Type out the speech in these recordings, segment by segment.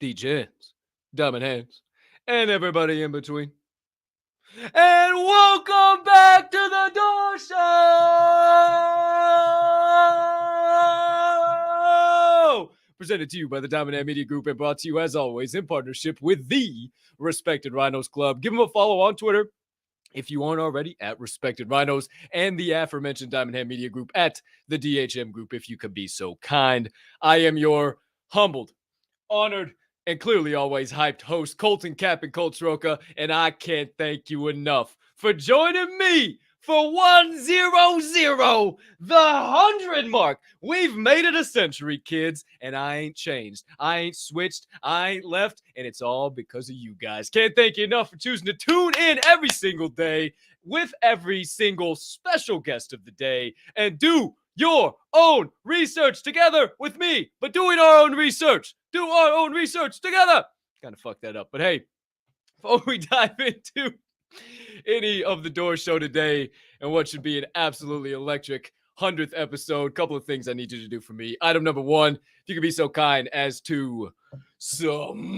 DJs, Diamond Hands, and everybody in between. And welcome back to the Door Show! Presented to you by the Diamond Hand Media Group and brought to you, as always, in partnership with the Respected Rhinos Club. Give them a follow on Twitter if you aren't already, at Respected Rhinos, and the aforementioned Diamond Hand Media Group at the DHM Group, if you could be so kind. I am your humbled, honored, and clearly always hyped host, Colton Cap and Colt Sroka, and I can't thank you enough for joining me for 100, the 100 mark. We've made it a century, kids, and I ain't changed. I ain't switched. I ain't left, and it's all because of you guys. Can't thank you enough for choosing to tune in every single day with every single special guest of the day and do your own research together with me, but doing our own research. Do our own research together. Kind of fucked that up. But hey, before we dive into any of the Door Show today and what should be an absolutely electric 100th episode, couple of things I need you to do for me. Item number one, if you could be so kind as to smash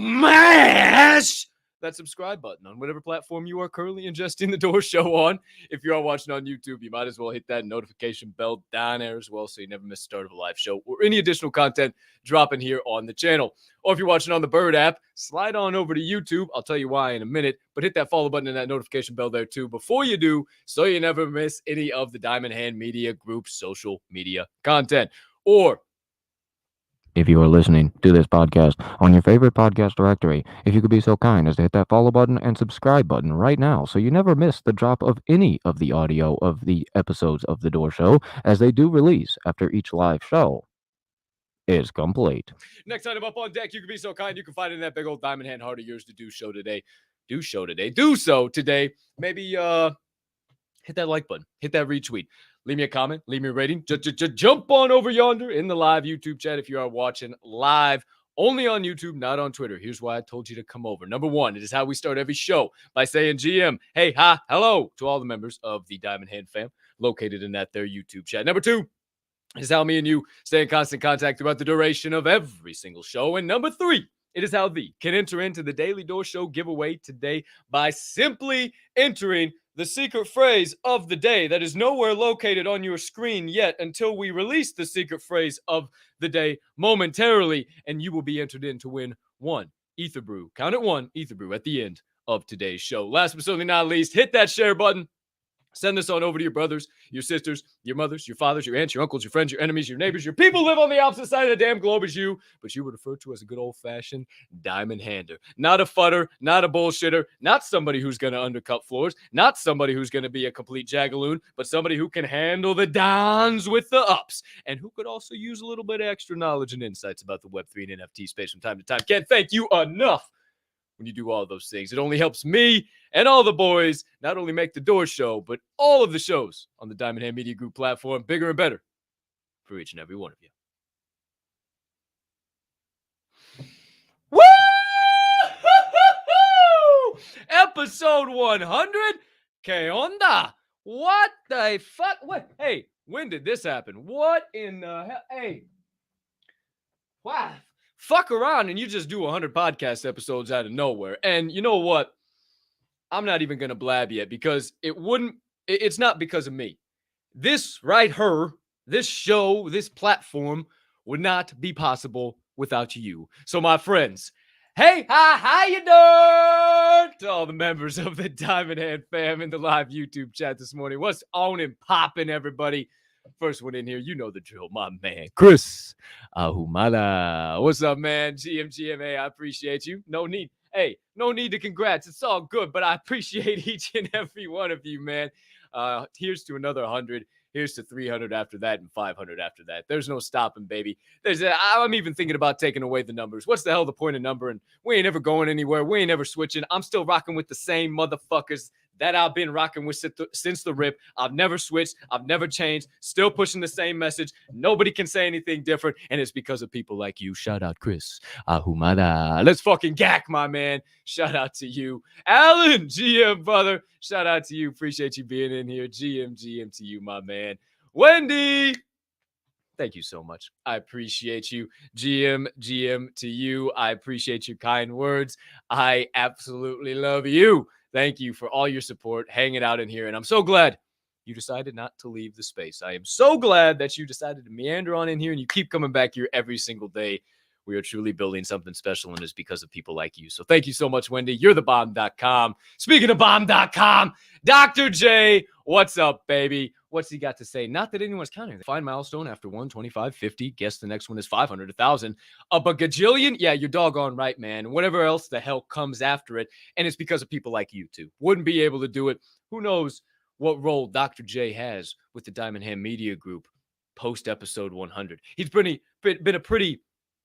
that subscribe button on whatever platform you are currently ingesting the Door Show on. If you are watching on YouTube, you might as well hit that notification bell down there as well so you never miss the start of a live show or any additional content dropping here on the channel. Or if you're watching on the Bird app, slide on over to YouTube. I'll tell you why in a minute, but hit that follow button and that notification bell there too before you do so you never miss any of the Diamond Hand Media Group social media content. Or if you are listening to this podcast on your favorite podcast directory, if you could be so kind as to hit that follow button and subscribe button right now so you never miss the drop of any of the audio of the episodes of The Door Show as they do release after each live show is complete. Next item up on deck, you can be so kind, you can find it in that big old diamond hand heart of yours to do so today. Do so today. Maybe hit that like button, hit that retweet. Leave me a comment, leave me a rating. Jump on over yonder in the live YouTube chat if you are watching live only on YouTube, not on Twitter. Here's why I told you to come over. Number one, it is how we start every show by saying GM, hey, hi, hello to all the members of the Diamond Hand fam located in that there YouTube chat. Number two, it is how me and you stay in constant contact throughout the duration of every single show. And number three, it is how thee can enter into the Daily Door Show giveaway today by simply entering the secret phrase of the day that is nowhere located on your screen yet until we release the secret phrase of the day momentarily, and you will be entered in to win one ETH.r Brew. Count it, one ETH.r Brew at the end of today's show. Last but certainly not least, hit that share button. Send this on over to your brothers, your sisters, your mothers, your fathers, your aunts, your uncles, your friends, your enemies, your neighbors, your people live on the opposite side of the damn globe as you, but you were referred to as a good old-fashioned diamond hander. Not a futter, not a bullshitter, not somebody who's going to undercut floors, not somebody who's going to be a complete jagaloon, but somebody who can handle the downs with the ups, and who could also use a little bit of extra knowledge and insights about the Web3 and NFT space from time to time. Can't thank you enough when you do all those things. It only helps me and all the boys not only make the Door Show, but all of the shows on the Diamond Hand Media Group platform bigger and better for each and every one of you. Woo! Episode 100? Que onda? What the fuck? What? Hey, when did this happen? What in the hell? Hey. Wow. Fuck around and you just do 100 podcast episodes out of nowhere. And you know what? I'm not even going to blab yet because it's not because of me. This right here, this show, this platform would not be possible without you. So my friends, hey, hi, how you doing? To all the members of the Diamond Hand fam in the live YouTube chat this morning. What's on and popping, everybody? First one in here, you know the drill, my man, Chris Ahumada. What's up, man? GMGMA, I appreciate you. No need to congrats. It's all good, but I appreciate each and every one of you, man. Here's to another 100. Here's to 300 after that and 500 after that. There's no stopping, baby. I'm even thinking about taking away the numbers. What's the hell the point of numbering? We ain't ever going anywhere. We ain't ever switching. I'm still rocking with the same motherfuckers that I've been rocking with since the rip. I've never switched. I've never changed. Still pushing the same message. Nobody can say anything different. And it's because of people like you. Shout out, Chris Ahumada. Let's fucking gack, my man. Shout out to you. Alan, GM, brother. Shout out to you. Appreciate you being in here. GM to you, my man. Wendy. Thank you so much. I appreciate you. GM to you. I appreciate your kind words. I absolutely love you. Thank you for all your support, hanging out in here. And I'm so glad you decided not to leave the space. I am so glad that you decided to meander on in here and you keep coming back here every single day. We are truly building something special, and it's because of people like you. So thank you so much, Wendy. You're the bomb.com. Speaking of bomb.com, Dr. J, what's up, baby? What's he got to say? Not that anyone's counting. Fine milestone after 125, 50. Guess the next one is 500, 1,000. A gajillion? Yeah, you're doggone right, man. Whatever else the hell comes after it. And it's because of people like you, too. Wouldn't be able to do it. Who knows what role Dr. J has with the Diamond Hand Media Group post episode 100. He's been a pretty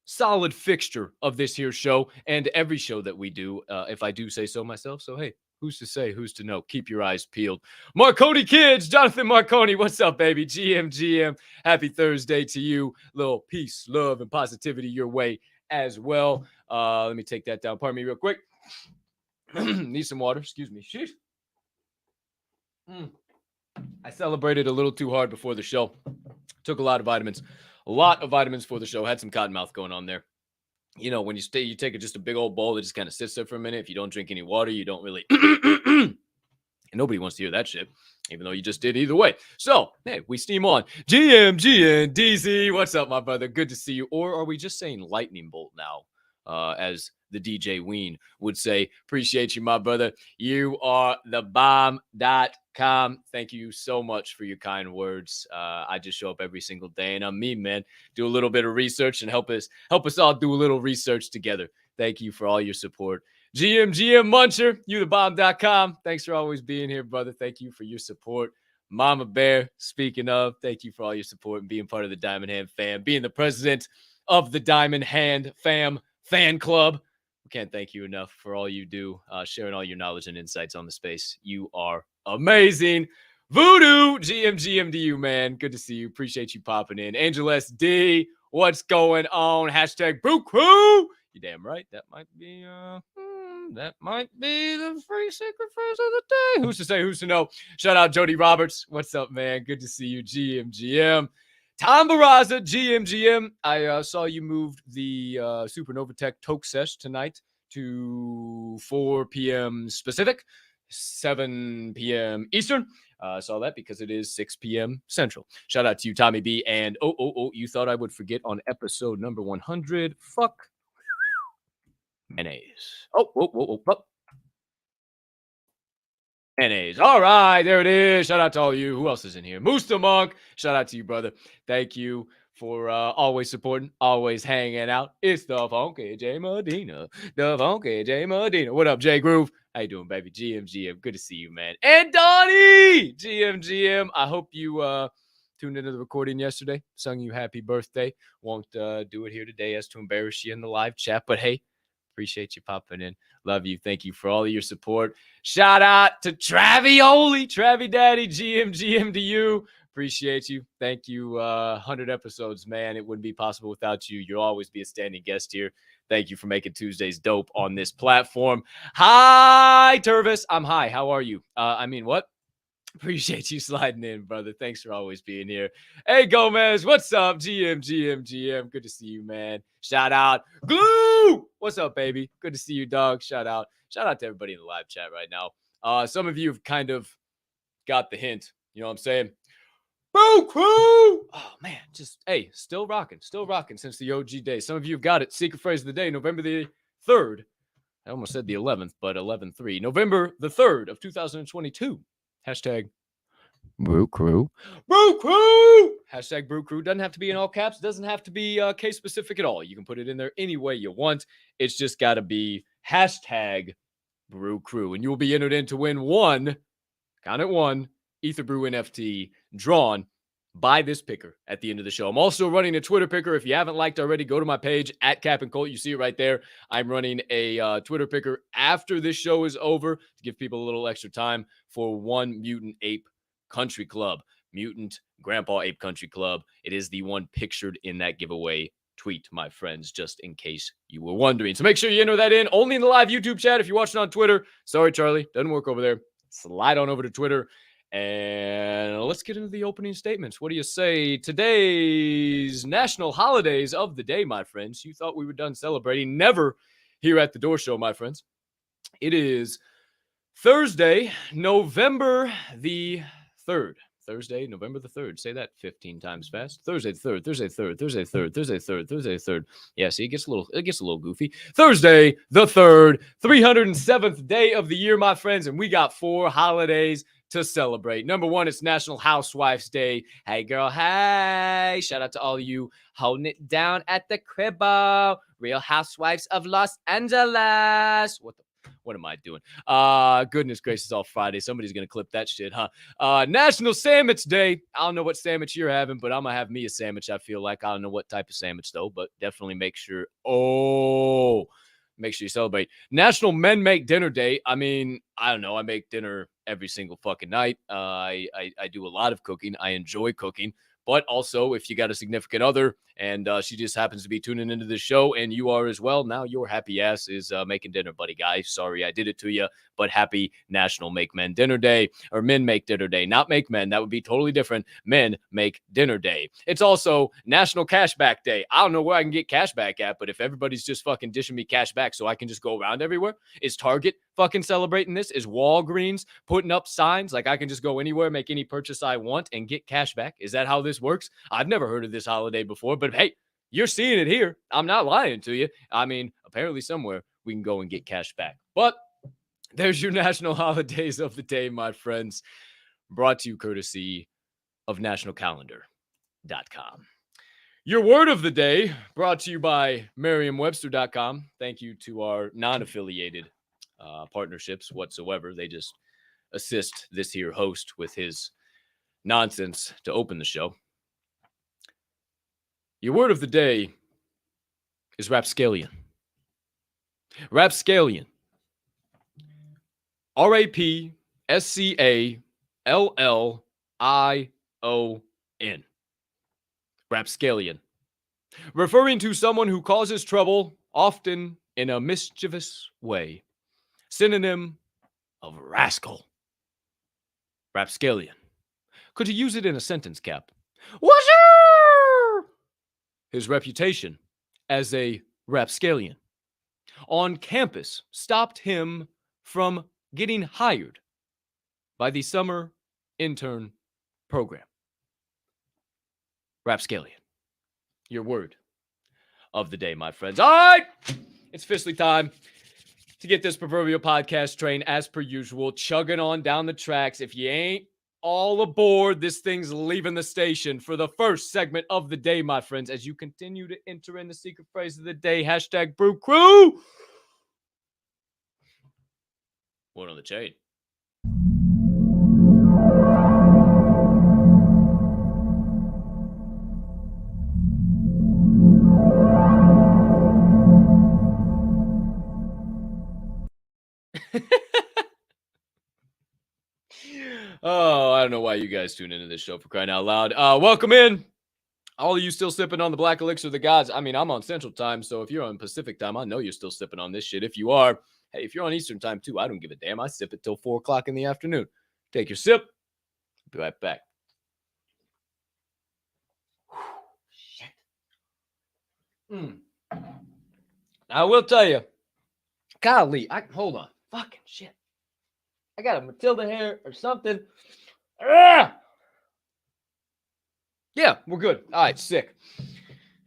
solid fixture of this here show and every show that we do, if I do say so myself. So, hey, who's to say? Who's to know? Keep your eyes peeled. Marconi Kids, Jonathan Marconi, what's up, baby? GM, happy Thursday to you. Little peace, love, and positivity your way as well. Let me take that down. Pardon me real quick. Need some water. Excuse me. Sheesh. I celebrated a little too hard before the show. Took a lot of vitamins. A lot of vitamins for the show. Had some cotton mouth going on there. You know, when you take just a big old bowl that just kind of sits there for a minute. If you don't drink any water, you don't really. And nobody wants to hear that shit, even though you just did either way. So, hey, we steam on. GN DZ, what's up, my brother? Good to see you. Or are we just saying lightning bolt now? As the DJ Ween would say. Appreciate you, my brother. You are the bomb.com. Thank you so much for your kind words. I just show up every single day, and I'm me, man. Do a little bit of research and help us all do a little research together. Thank you for all your support. GM Muncher, you the bomb.com. Thanks for always being here, brother. Thank you for your support. Mama Bear, speaking of, thank you for all your support and being part of the Diamond Hand fam, being the president of the Diamond Hand fam fan club. We can't thank you enough for all you do, sharing all your knowledge and insights on the space. You are amazing. Voodoo, GM to you, man. Good to see you. Appreciate you popping in. Angel SD, what's going on? Hashtag Brew Crew. You damn right. That might be the free secret phrase of the day. Who's to say? Who's to know? Shout out Jody Roberts. What's up, man? Good to see you, GM. Tom Barraza, GM. I saw you moved the Supernova Tech Toke Sesh tonight to 4 p.m. Pacific, 7 p.m. Eastern. I saw that because it is 6 p.m. Central. Shout out to you, Tommy B. And you thought I would forget on episode number 100. Fuck. Mayonnaise. Oh. Mayonnaise. All right, there it is. Shout out to all of you. Who else is in here? Moose the Monk. Shout out to you, brother. Thank you for always supporting, always hanging out. It's the Funky J Medina. The Funky J Medina. What up, J Groove? How you doing, baby? GM. Good to see you, man. And Donnie! GM. I hope you tuned into the recording yesterday. Sung you happy birthday. Won't do it here today as to embarrass you in the live chat. But hey, appreciate you popping in. Love you. Thank you for all of your support. Shout out to Travioli, Travi Daddy, GM to you. Appreciate you. Thank you. 100 episodes, man. It wouldn't be possible without you. You'll always be a standing guest here. Thank you for making Tuesdays dope on this platform. Hi, Tervis. I'm high. How are you? What? Appreciate you sliding in, brother. Thanks for always being here. Hey, Gomez. What's up? GM. Good to see you, man. Shout out. Glue. What's up, baby? Good to see you, dog. Shout out to everybody in the live chat right now. Some of you have kind of got the hint. You know what I'm saying? Boo crew. Oh, man. Still rocking since the OG days. Some of you have got it. Secret phrase of the day, November the 3rd. I almost said the 11th, but 11-3. November the 3rd of 2022. Hashtag Brew Crew. Hashtag Brew Crew. Doesn't have to be in all caps. Doesn't have to be case specific at all. You can put it in there any way you want. It's just got to be hashtag Brew Crew. And you will be entered in to win one ETH.r Brew NFT drawn by this picker at the end of the show. I'm also running a Twitter picker. If you haven't liked already, go to my page at Cap and Colt. You see it right there. I'm running a Twitter picker after this show is over to give people a little extra time for one Mutant Ape Country Club. Mutant Grandpa Ape Country Club. It is the one pictured in that giveaway tweet, my friends, just in case you were wondering. So make sure you enter that in only in the live YouTube chat. If you're watching on Twitter, sorry, Charlie, doesn't work over there. Slide on over to Twitter And let's get into the opening statements. What do you say? Today's national holidays of the day, my friends. You thought we were done celebrating. Never here at the Door Show, my friends. It is Thursday, November the 3rd. Thursday, November the 3rd. Say that 15 times fast. Thursday the 3rd, Thursday the 3rd, Thursday the 3rd, Thursday the 3rd, Thursday the 3rd. Yeah, see, it gets a little goofy. Thursday the 3rd, 307th day of the year, my friends, and we got 4 holidays to celebrate. Number 1, it's National Housewives Day. Hey, girl, hey. Shout out to all of you holding it down at the cribbo. Real Housewives of Los Angeles. What am I doing? Goodness gracious, all Friday. Somebody's going to clip that shit, huh? National Sandwich Day. I don't know what sandwich you're having, but I'm going to have me a sandwich, I feel like. I don't know what type of sandwich, though, but definitely make sure you celebrate. National Men Make Dinner Day. I mean, I don't know. I make dinner every single fucking night. I do a lot of cooking. I enjoy cooking. But also, if you got a significant other and she just happens to be tuning into the show and you are as well, now your happy ass is making dinner, buddy guy. Sorry I did it to you, but happy National Make Men Dinner Day, or Men Make Dinner Day. Not make men. That would be totally different. Men Make Dinner Day. It's also National Cashback Day. I don't know where I can get cash back at, but if everybody's just fucking dishing me cash back so I can just go around everywhere, is Target fucking celebrating this? Is Walgreens putting up signs like I can just go anywhere, make any purchase I want and get cash back? Is that how this works? I've never heard of this holiday before, but hey, you're seeing it here. I'm not lying to you. I mean, apparently somewhere we can go and get cash back. But there's your national holidays of the day, my friends, brought to you courtesy of nationalcalendar.com. Your word of the day brought to you by Merriam-Webster.com. Thank you to our non-affiliated partnerships whatsoever. They just assist this here host with his nonsense to open the show. Your word of the day is rapscallion. Rapscallion. RAPSCALLION. Rapscallion. Referring to someone who causes trouble, often in a mischievous way. Synonym of rascal. Rapscallion. Could you use it in a sentence, Cap? What's his reputation as a rapscallion on campus stopped him from getting hired by the summer intern program. Rapscallion. Your word of the day, my friends. All right, it's officially time to get this proverbial podcast train, as per usual, chugging on down the tracks. If you ain't all aboard, this thing's leaving the station for the first segment of the day, my friends, as you continue to enter in the secret phrase of the day, hashtag Brew Crew. One on the chain. Oh, I don't know why you guys tune into this show, for crying out loud. Welcome in. All of you still sipping on the Black Elixir of the Gods. I mean, I'm on Central Time, so if you're on Pacific Time, I know you're still sipping on this shit. If you are, hey, if you're on Eastern Time too, I don't give a damn. I sip it till 4 o'clock in the afternoon. Take your sip. Be right back. Shit. I will tell you. Golly, hold on. Fucking shit. I got a Matilda hair or something. Yeah, we're good. All right, sick.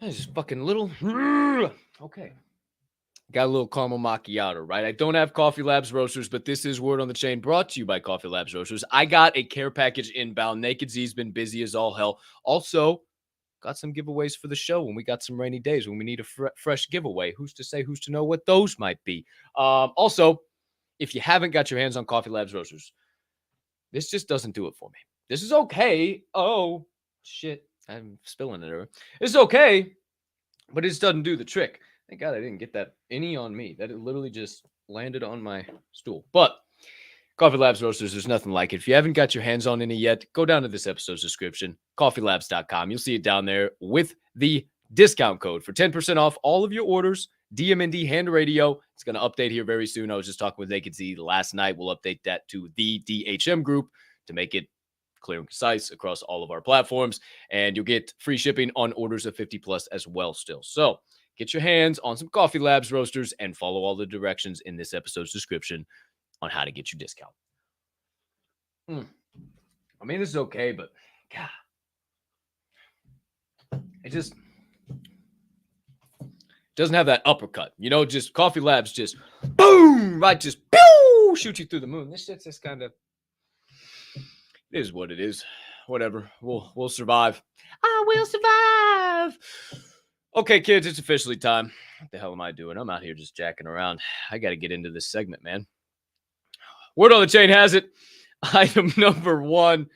That's just fucking little. Okay. Got a little caramel macchiato, right? I don't have Coffee Labs Roasters, but this is Word on the Chain brought to you by Coffee Labs Roasters. I got a care package inbound. Naked Z's been busy as all hell. Also, got some giveaways for the show when we got some rainy days, when we need a fresh giveaway. Who's to say, who's to know what those might be? Also, if you haven't got your hands on Coffee Labs Roasters, this just doesn't do it for me. This is okay. Oh, shit. I'm spilling it over. It's okay, but it just doesn't do the trick. Thank God I didn't get that any on me. That it literally just landed on my stool. But Coffee Labs Roasters, there's nothing like it. If you haven't got your hands on any yet, go down to this episode's description, coffeelabs.com. You'll see it down there with the discount code for 10% off all of your orders. DMND Hand Radio. It's going to update here very soon. I was just talking with Naked Z last night. We'll update that to the DHM group to make it clear and concise across all of our platforms. And you'll get free shipping on orders of 50 plus as well still. So get your hands on some Coffee Labs roasters and follow all the directions in this episode's description on how to get your discount. I mean, this is okay, but God, it just doesn't have that uppercut. You know, just Coffee Labs just boom, right? Just pew, shoot you through the moon. This shit's just kind of, it is what it is. Whatever. We'll survive. I will survive. Okay, kids, it's officially time. What the hell am I doing? I'm out here just jacking around. I got to get into this segment, man. Word on the chain has it. Item number 1,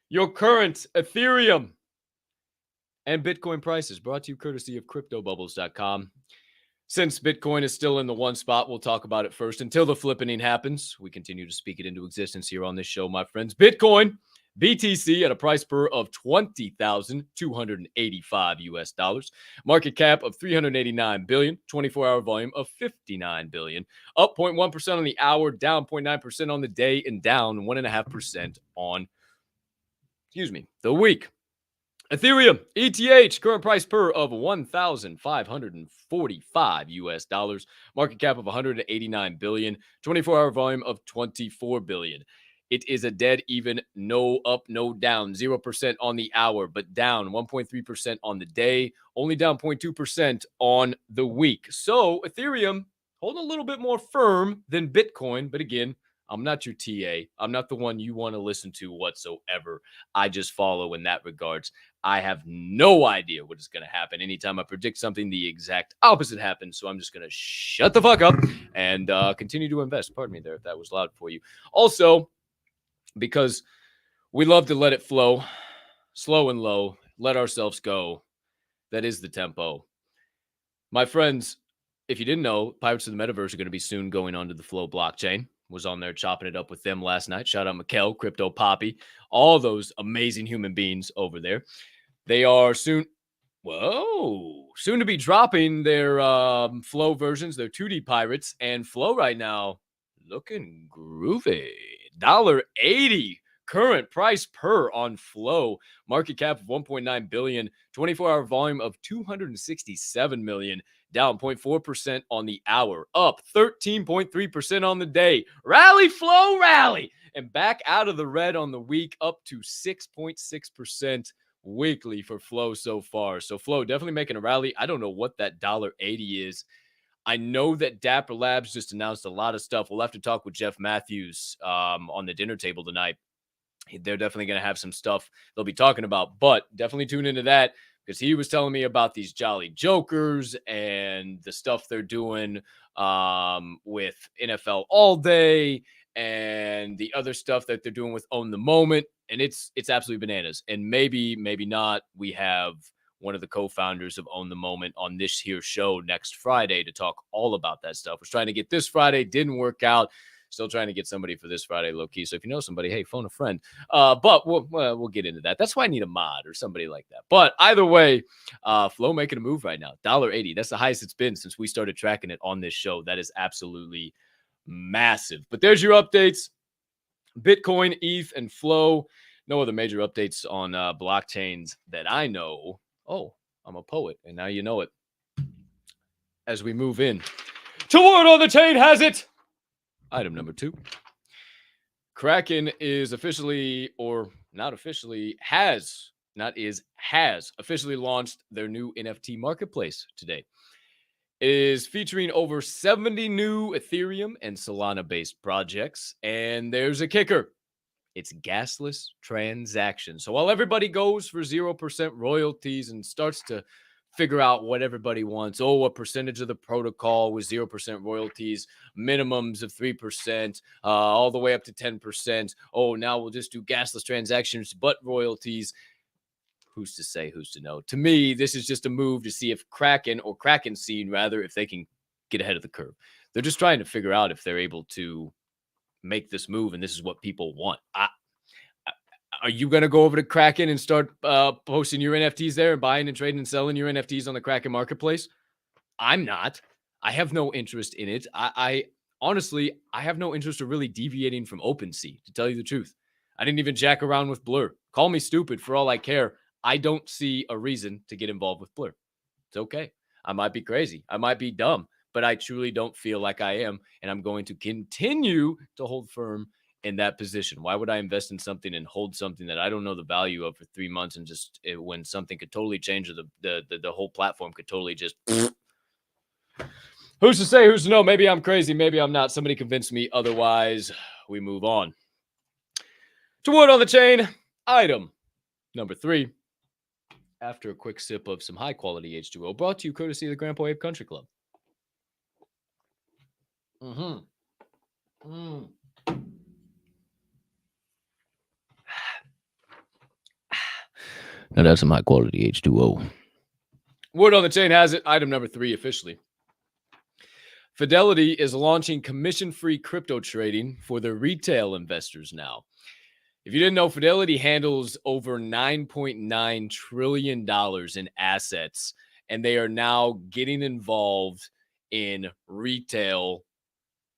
your current Ethereum and Bitcoin prices, brought to you courtesy of CryptoBubbles.com. Since Bitcoin is still in the one spot, we'll talk about it first until the flippening happens. We continue to speak it into existence here on this show, my friends. Bitcoin, BTC, at a price per of $20,285 market cap of $389 billion, 24-hour volume of $59 billion, up 0.1% on the hour, down 0.9% on the day, and down 1.5% on, the week. Ethereum, ETH, current price per of $1,545 market cap of $189 billion, 24-hour volume of $24 billion. It is a dead even, no up, no down, 0% on the hour, but down 1.3% on the day, only down 0.2% on the week. So Ethereum holding a little bit more firm than Bitcoin, but again, I'm not your TA. I'm not the one you want to listen to whatsoever. I just follow in that regards. I have no idea what is going to happen. Anytime I predict something, the exact opposite happens. So I'm just going to shut the fuck up and continue to invest. Pardon me there if that was loud for you. Also, because we love to let it flow, slow and low, let ourselves go. That is the tempo. My friends, if you didn't know, Pirates of the Metaverse are going to be soon going onto the Flow blockchain. Was on there chopping it up with them last night. Shout out Mikkel, Crypto Poppy, all those amazing human beings over there. They are soon to be dropping their Flow versions, their 2D Pirates, and Flow right now looking groovy. $1.80 current price per on Flow, market cap of $1.9 billion, 24-hour volume of $267 million, down 0.4% on the hour, up 13.3% on the day. Rally, Flow, rally, and back out of the red on the week, up to 6.6% weekly for Flow so far. So Flow definitely making a rally. I don't know what that $1.80 is. I know that DOORkeepers Labs just announced a lot of stuff. We'll have to talk with Jeff Matthews on the dinner table tonight. They're definitely going to have some stuff they'll be talking about, but definitely tune into that because he was telling me about these Jolly Jokers and the stuff they're doing with NFL All Day and the other stuff that they're doing with Own the Moment. And it's absolutely bananas. And maybe not, we have one of the co-founders of Own the Moment on this here show next Friday to talk all about that stuff. Was trying to get this Friday, didn't work out. Still trying to get somebody for this Friday, low key. So if you know somebody, hey, phone a friend. But we'll get into that. That's why I need a mod or somebody like that. But either way, Flow making a move right now. $1.80. That's the highest it's been since we started tracking it on this show. That is absolutely massive. But there's your updates. Bitcoin, ETH, and Flow. No other major updates on blockchains that I know. Oh, I'm a poet, and now you know it. As we move in to Word on the Chain has it. Item number 2. Kraken is officially, or not officially, has officially launched their new NFT marketplace today. It is featuring over 70 new Ethereum and Solana-based projects, and there's a kicker. It's gasless transactions. So while everybody goes for 0% royalties and starts to figure out what everybody wants, a percentage of the protocol with 0% royalties, minimums of 3%, all the way up to 10%. Now we'll just do gasless transactions, but royalties. Who's to say, who's to know? To me, this is just a move to see if Kraken Seed, rather, if they can get ahead of the curve. They're just trying to figure out if they're able to make this move, and this is what people want. Are you going to go over to Kraken and start posting your NFTs there and buying and trading and selling your NFTs on the Kraken marketplace? I'm not. I have no interest in it. I honestly, I have no interest in really deviating from OpenSea, to tell you the truth. I didn't even jack around with Blur. Call me stupid for all I care. I don't see a reason to get involved with Blur. It's okay. I might be crazy. I might be dumb, but I truly don't feel like I am. And I'm going to continue to hold firm in that position. Why would I invest in something and hold something that I don't know the value of for 3 months and just when something could totally change or the whole platform could totally just who's to say, who's to know? Maybe I'm crazy. Maybe I'm not. Somebody convinced me otherwise. We move on. To word on the chain, item number 3. After a quick sip of some high quality H2O, brought to you courtesy of the Grandpa Ape Country Club. Now that's some high quality H2O. Word on the chain has it, item number 3 officially. Fidelity is launching commission-free crypto trading for their retail investors now. If you didn't know, Fidelity handles over $9.9 trillion in assets, and they are now getting involved in retail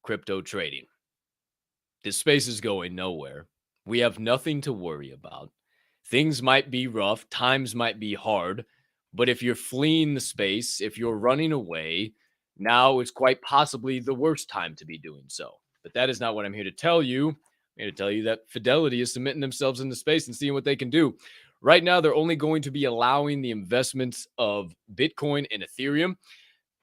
crypto trading. This space is going nowhere. We have nothing to worry about. Things might be rough, times might be hard, but if you're fleeing the space, if you're running away, now is quite possibly the worst time to be doing so. But that is not what I'm here to tell you. I'm here to tell you that Fidelity is submitting themselves into space and seeing what they can do. Right now, they're only going to be allowing the investments of Bitcoin and Ethereum.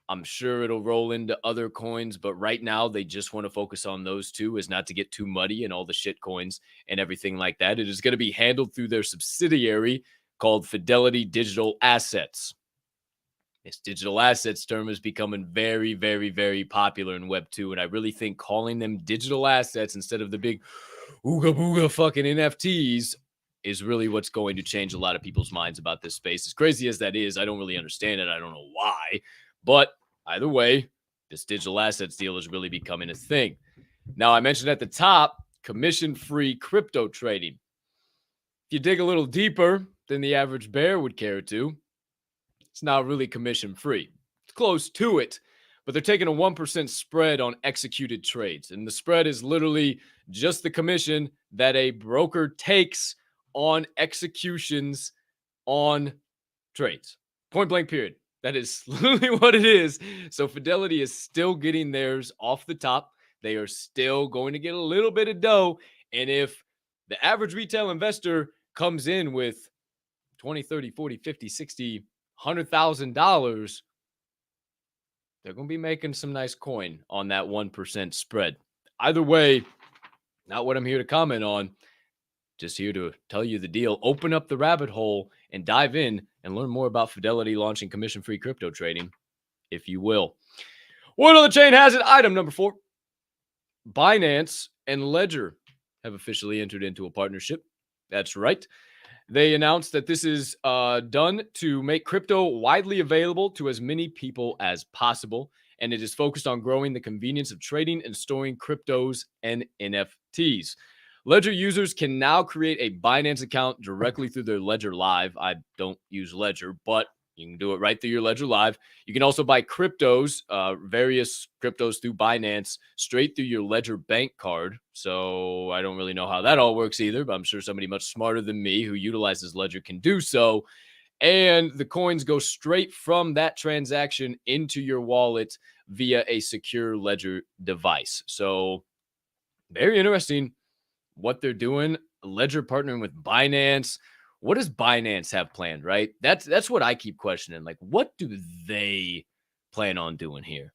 I'm sure it'll roll into other coins, but right now they just want to focus on those two as not to get too muddy and all the shit coins and everything like that. It is going to be handled through their subsidiary called Fidelity Digital Assets. This digital assets term is becoming very, very, very popular in Web 2. And I really think calling them digital assets instead of the big ooga booga fucking NFTs is really what's going to change a lot of people's minds about this space. As crazy as that is, I don't really understand it. I don't know why. But either way, this digital assets deal is really becoming a thing. Now, I mentioned at the top, commission-free crypto trading. If you dig a little deeper than the average bear would care to, it's not really commission-free. It's close to it, but they're taking a 1% spread on executed trades. And the spread is literally just the commission that a broker takes on executions on trades. Point blank, period. That is literally what it is. So Fidelity is still getting theirs off the top. They are still going to get a little bit of dough. And if the average retail investor comes in with 20, 30, 40, 50, 60, $100,000, they're going to be making some nice coin on that 1% spread. Either way, not what I'm here to comment on. Just here to tell you the deal. Open up the rabbit hole and dive in and learn more about Fidelity launching commission-free crypto trading, if you will. Word on the chain has it. Item number 4. Binance and Ledger have officially entered into a partnership. That's right. They announced that this is done to make crypto widely available to as many people as possible. And it is focused on growing the convenience of trading and storing cryptos and NFTs. Ledger users can now create a Binance account directly through their Ledger Live. I don't use Ledger, but you can do it right through your Ledger Live. You can also buy cryptos, various cryptos through Binance, straight through your Ledger bank card. So I don't really know how that all works either, but I'm sure somebody much smarter than me who utilizes Ledger can do so. And the coins go straight from that transaction into your wallet via a secure Ledger device. So very interesting what they're doing. Ledger partnering with Binance. What does Binance have planned, right? That's what I keep questioning. Like, what do they plan on doing here?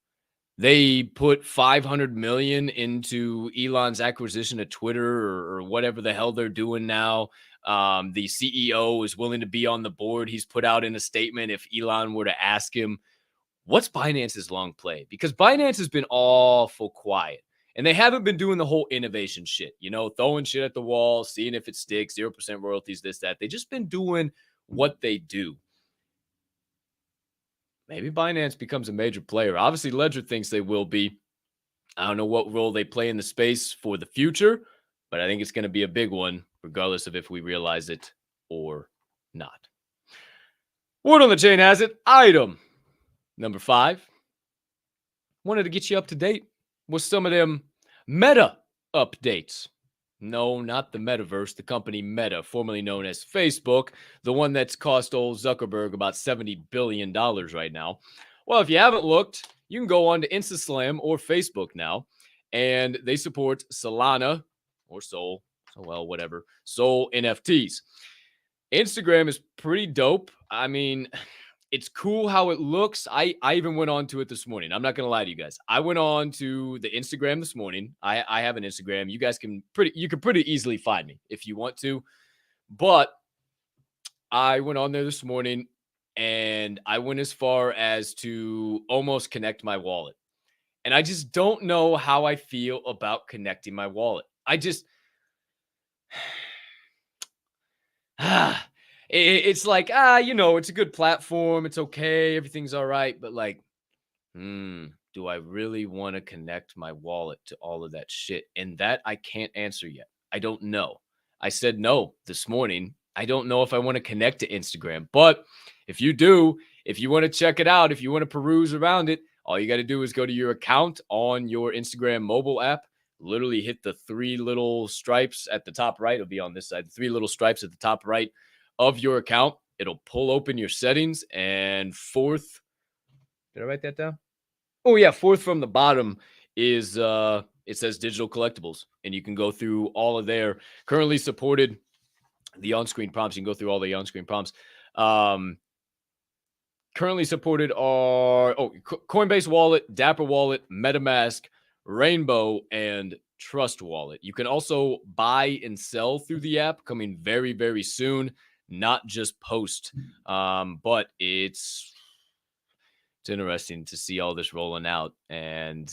They put $500 million into Elon's acquisition of Twitter or whatever the hell they're doing now. The CEO is willing to be on the board. He's put out in a statement if Elon were to ask him, what's Binance's long play? Because Binance has been awful quiet. And they haven't been doing the whole innovation shit, throwing shit at the wall, seeing if it sticks, 0% royalties, this, that. They've just been doing what they do. Maybe Binance becomes a major player. Obviously, Ledger thinks they will be. I don't know what role they play in the space for the future, but I think it's going to be a big one, regardless of if we realize it or not. Word on the chain has it. Item number 5. Wanted to get you up to date with some of them meta updates. No, not the metaverse, the company Meta, formerly known as Facebook, the one that's cost old Zuckerberg about $70 billion right now. Well, if you haven't looked, you can go on to Instaslam or Facebook now, and they support Solana or Sol, so well, whatever, Sol NFTs. Instagram is pretty dope. I mean, it's cool how it looks. I even went on to it this morning. I'm not gonna lie to you guys. I went on to the Instagram this morning. I have an Instagram. You guys can pretty easily find me if you want to. But I went on there this morning and I went as far as to almost connect my wallet. And I just don't know how I feel about connecting my wallet. I just it's like, it's a good platform. It's okay. Everything's all right. But like, do I really want to connect my wallet to all of that shit? And that I can't answer yet. I don't know. I said no this morning. I don't know if I want to connect to Instagram. But if you do, if you want to check it out, if you want to peruse around it, all you got to do is go to your account on your Instagram mobile app. Literally hit the three little stripes at the top right. It'll be on this side. The three little stripes at the top right of your account. It'll pull open your settings. And fourth, did I write that down? Oh yeah, fourth from the bottom is it says digital collectibles, and you can go through all of their currently supported the on-screen prompts. You can go through all the on-screen prompts. Currently supported are Coinbase Wallet, Dapper Wallet, MetaMask, Rainbow, and Trust Wallet. You can also buy and sell through the app, coming very, very soon, not just post. But it's interesting to see all this rolling out. And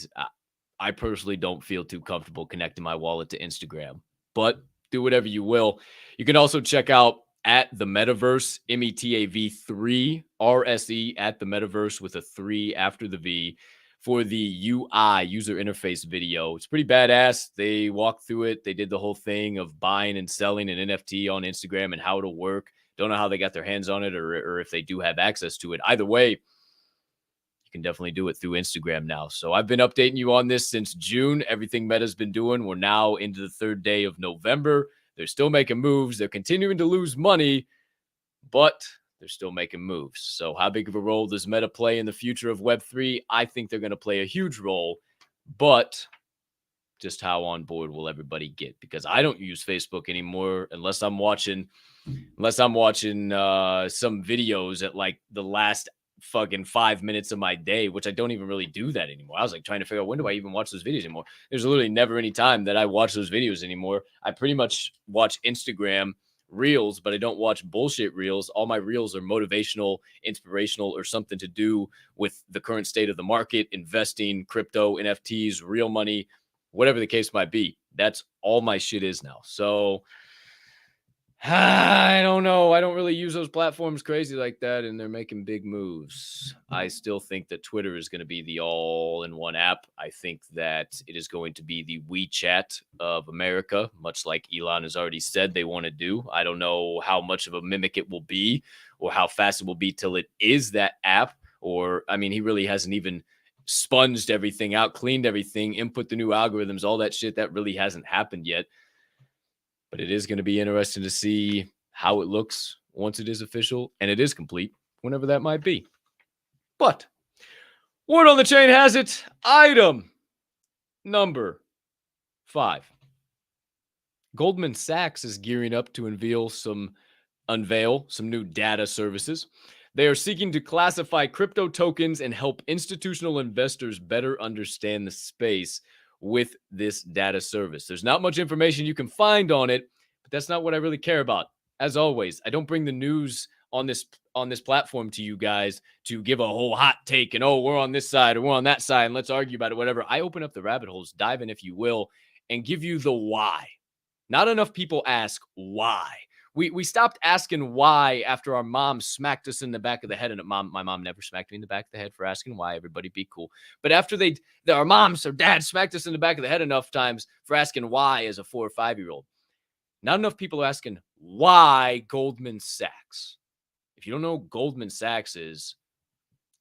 I personally don't feel too comfortable connecting my wallet to Instagram, but do whatever you will. You can also check out at the metaverse, METAV3 RSE at the metaverse with a 3 after the V for the UI user interface video. It's pretty badass. They walked through it. They did the whole thing of buying and selling an NFT on Instagram and how it'll work. Don't know how they got their hands on it or if they do have access to it. Either way, you can definitely do it through Instagram now. So I've been updating you on this since June. Everything Meta's been doing. We're now into the third day of November. They're still making moves. They're continuing to lose money, but they're still making moves. So how big of a role does Meta play in the future of Web3? I think they're going to play a huge role, but just how on board will everybody get? Because I don't use Facebook anymore unless I'm watching some videos at like the last fucking 5 minutes of my day, which I don't even really do that anymore. I was like trying to figure out, when do I even watch those videos anymore? There's literally never any time that I watch those videos anymore. I pretty much watch Instagram reels, but I don't watch bullshit reels. All my reels are motivational, inspirational, or something to do with the current state of the market, investing, crypto, NFTs, real money, whatever the case might be. That's all my shit is now. So I don't know. I don't really use those platforms crazy like that, and they're making big moves. I still think that Twitter is going to be the all-in-one app. I think that it is going to be the WeChat of America, much like Elon has already said they want to do. I don't know how much of a mimic it will be or how fast it will be till it is that app. Or, I mean, he really hasn't even sponged everything out, cleaned everything, input the new algorithms, all that shit. That really hasn't happened yet. But it is going to be interesting to see how it looks once it is official and it is complete, whenever that might be. But word on the chain has it, item number 5. Goldman Sachs is gearing up to unveil some new data services. They are seeking to classify crypto tokens and help institutional investors better understand the space with this data service. There's not much information you can find on it, but that's not what I really care about. As always, I don't bring the news on this platform to you guys to give a whole hot take and, oh, we're on this side or we're on that side and let's argue about it, whatever. I open up the rabbit holes, dive in if you will, and give you the why. Not enough people ask why. We stopped asking why after our mom smacked us in the back of the head. And my mom never smacked me in the back of the head for asking why. Everybody be cool. But after our moms or dad smacked us in the back of the head enough times for asking why as a 4 or 5-year-old, not enough people are asking why Goldman Sachs. If you don't know who Goldman Sachs is,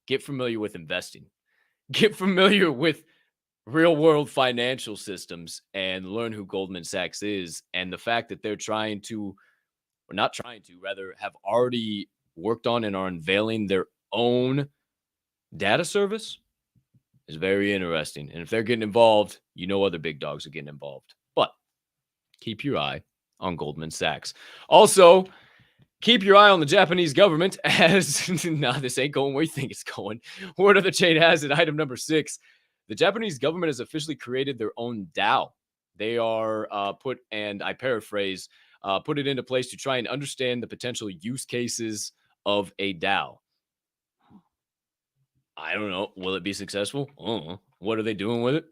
get familiar with investing. Get familiar with real world financial systems and learn who Goldman Sachs is. And the fact that they're trying to, or not trying to, rather have already worked on and are unveiling their own data service is very interesting. And if they're getting involved, other big dogs are getting involved. But keep your eye on Goldman Sachs. Also, keep your eye on the Japanese government as this ain't going where you think it's going. Word of the chain has it. Item number 6. The Japanese government has officially created their own DAO. They are put, and I paraphrase, put it into place to try and understand the potential use cases of a DAO. I don't know. Will it be successful? What are they doing with it?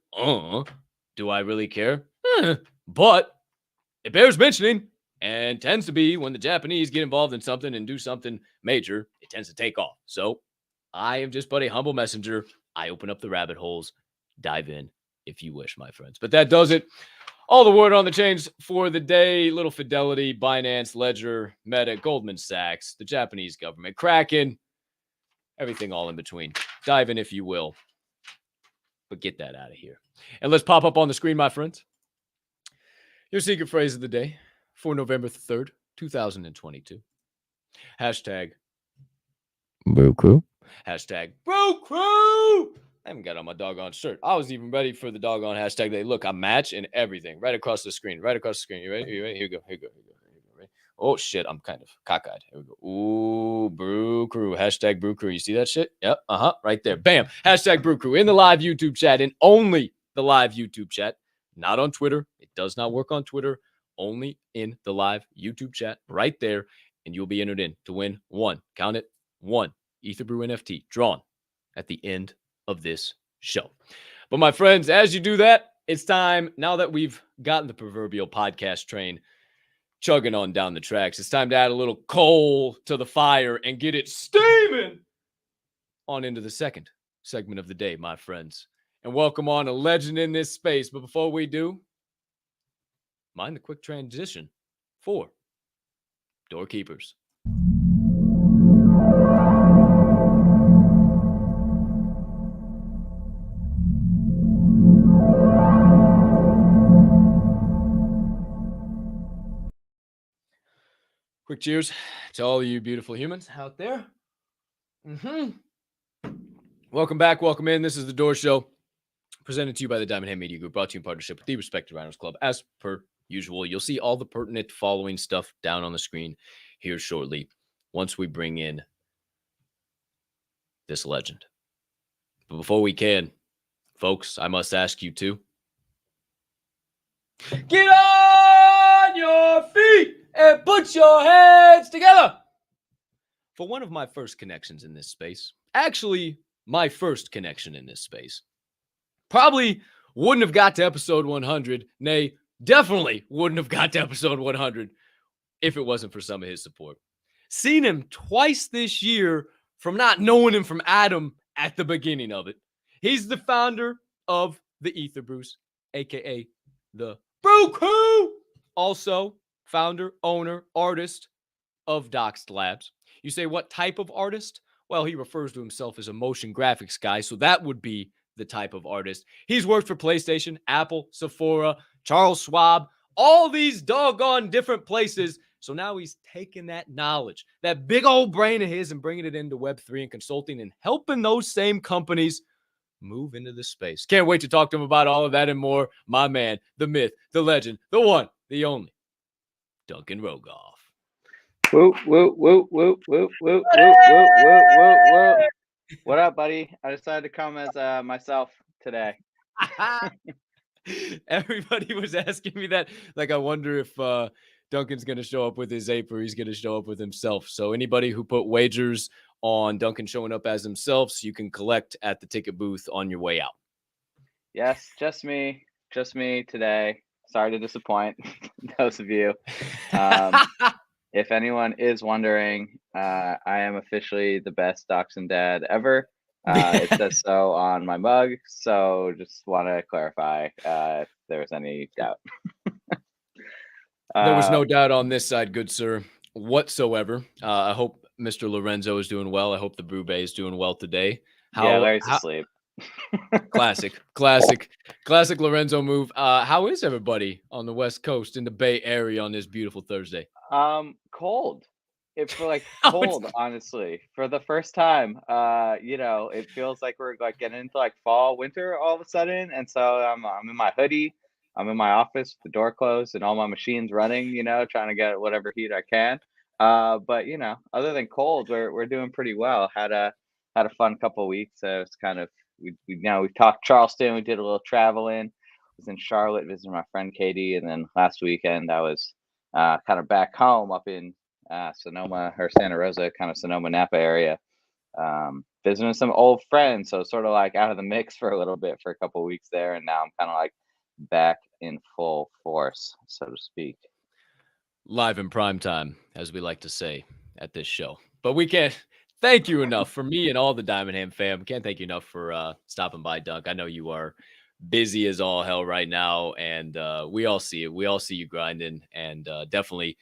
Do I really care? But it bears mentioning, and tends to be when the Japanese get involved in something and do something major, it tends to take off. So I am just but a humble messenger. I open up the rabbit holes. Dive in if you wish, my friends. But that does it. All the word on the chains for the day. Little Fidelity, Binance, Ledger, Meta, Goldman Sachs, the Japanese government, Kraken, everything all in between. Dive in if you will. But get that out of here. And let's pop up on the screen, my friends. Your secret phrase of the day for November 3rd, 2022. Hashtag Brew Crew. Hashtag Brew Crew. I haven't got on my doggone shirt. I was even ready for the doggone hashtag. Look, I match and everything. Right across the screen. Right across the screen. You ready? You ready? Here we go. Here we go. Here we go. Here we go. Ready? Oh, shit. I'm kind of cockeyed. Here we go. Ooh, Brew Crew. Hashtag Brew Crew. You see that shit? Yep. Right there. Bam. Hashtag Brew Crew in the live YouTube chat, and only the live YouTube chat. Not on Twitter. It does not work on Twitter. Only in the live YouTube chat right there. And you'll be entered in to win one. Count it. One ETH.r Brew NFT drawn at the end of this show. But my friends, as you do that, it's time, now that we've gotten the proverbial podcast train chugging on down the tracks, it's time to add a little coal to the fire and get it steaming on into the second segment of the day, my friends. And welcome on a legend in this space. But before we do, mind the quick transition for DOORkeepers. Quick cheers to all of you beautiful humans out there. Welcome back. Welcome in. This is the Door Show, presented to you by the Diamond Hand Media Group, brought to you in partnership with the respected Rhinos Club. As per usual, you'll see all the pertinent following stuff down on the screen here shortly once we bring in this legend. But before we can, folks, I must ask you to get on your feet and put your hands together for one of my first connections in this space. Actually, my first connection in this space. Probably wouldn't have got to episode 100. Nay, definitely wouldn't have got to episode 100 if it wasn't for some of his support. Seen him twice this year from not knowing him from Adam at the beginning of it. He's the founder of the ETH.r Brews, a.k.a. the Brew Crew. Also, founder, owner, artist of Doxxed Labs. You say, what type of artist? Well, he refers to himself as a motion graphics guy, so that would be the type of artist. He's worked for PlayStation, Apple, Sephora, Charles Schwab, all these doggone different places. So now he's taking that knowledge, that big old brain of his, and bringing it into Web3 and consulting and helping those same companies move into the space. Can't wait to talk to him about all of that and more. My man, the myth, the legend, the one, the only, Duncan Rogoff. Whoop, whoop, whoop, whoop, whoop, whoop, whoop, whoop, whoop, whoop, whoop. What up, buddy? I decided to come as myself today. Everybody was asking me that. Like, I wonder if Duncan's going to show up with his ape or he's going to show up with himself. So anybody who put wagers on Duncan showing up as himself, so you can collect at the ticket booth on your way out. Yes, just me today. Sorry to disappoint those of you. If anyone is wondering, I am officially the best Doxxed dad ever. It says so on my mug, so just want to clarify if there was any doubt. There was no doubt on this side, good sir, whatsoever. I hope Mr. Lorenzo is doing well. I hope the Brew Bay is doing well today. Yeah, Larry's asleep. Classic Lorenzo move. How is everybody on the West Coast in the Bay Area on this beautiful Thursday? Cold. It's like Oh, cold, honestly, for the first time. It feels like we're like getting into like fall, winter all of a sudden, and so I'm in my hoodie. I'm in my office with the door closed and all my machines running. Trying to get whatever heat I can. But other than cold, we're doing pretty well. Had a fun couple of weeks. It's kind of we've talked Charleston. We did a little traveling. Was in Charlotte visiting my friend Katie, and then last weekend I was kind of back home up in Sonoma or Santa Rosa, kind of Sonoma Napa area, visiting some old friends. So sort of like out of the mix for a little bit for a couple of weeks there, and now I'm kind of like back in full force, so to speak. Live in prime time, as we like to say at this show. But we can't thank you enough for me and all the Diamond Hand fam. Can't thank you enough for stopping by, Dunk. I know you are busy as all hell right now, and we all see it. We all see you grinding, and definitely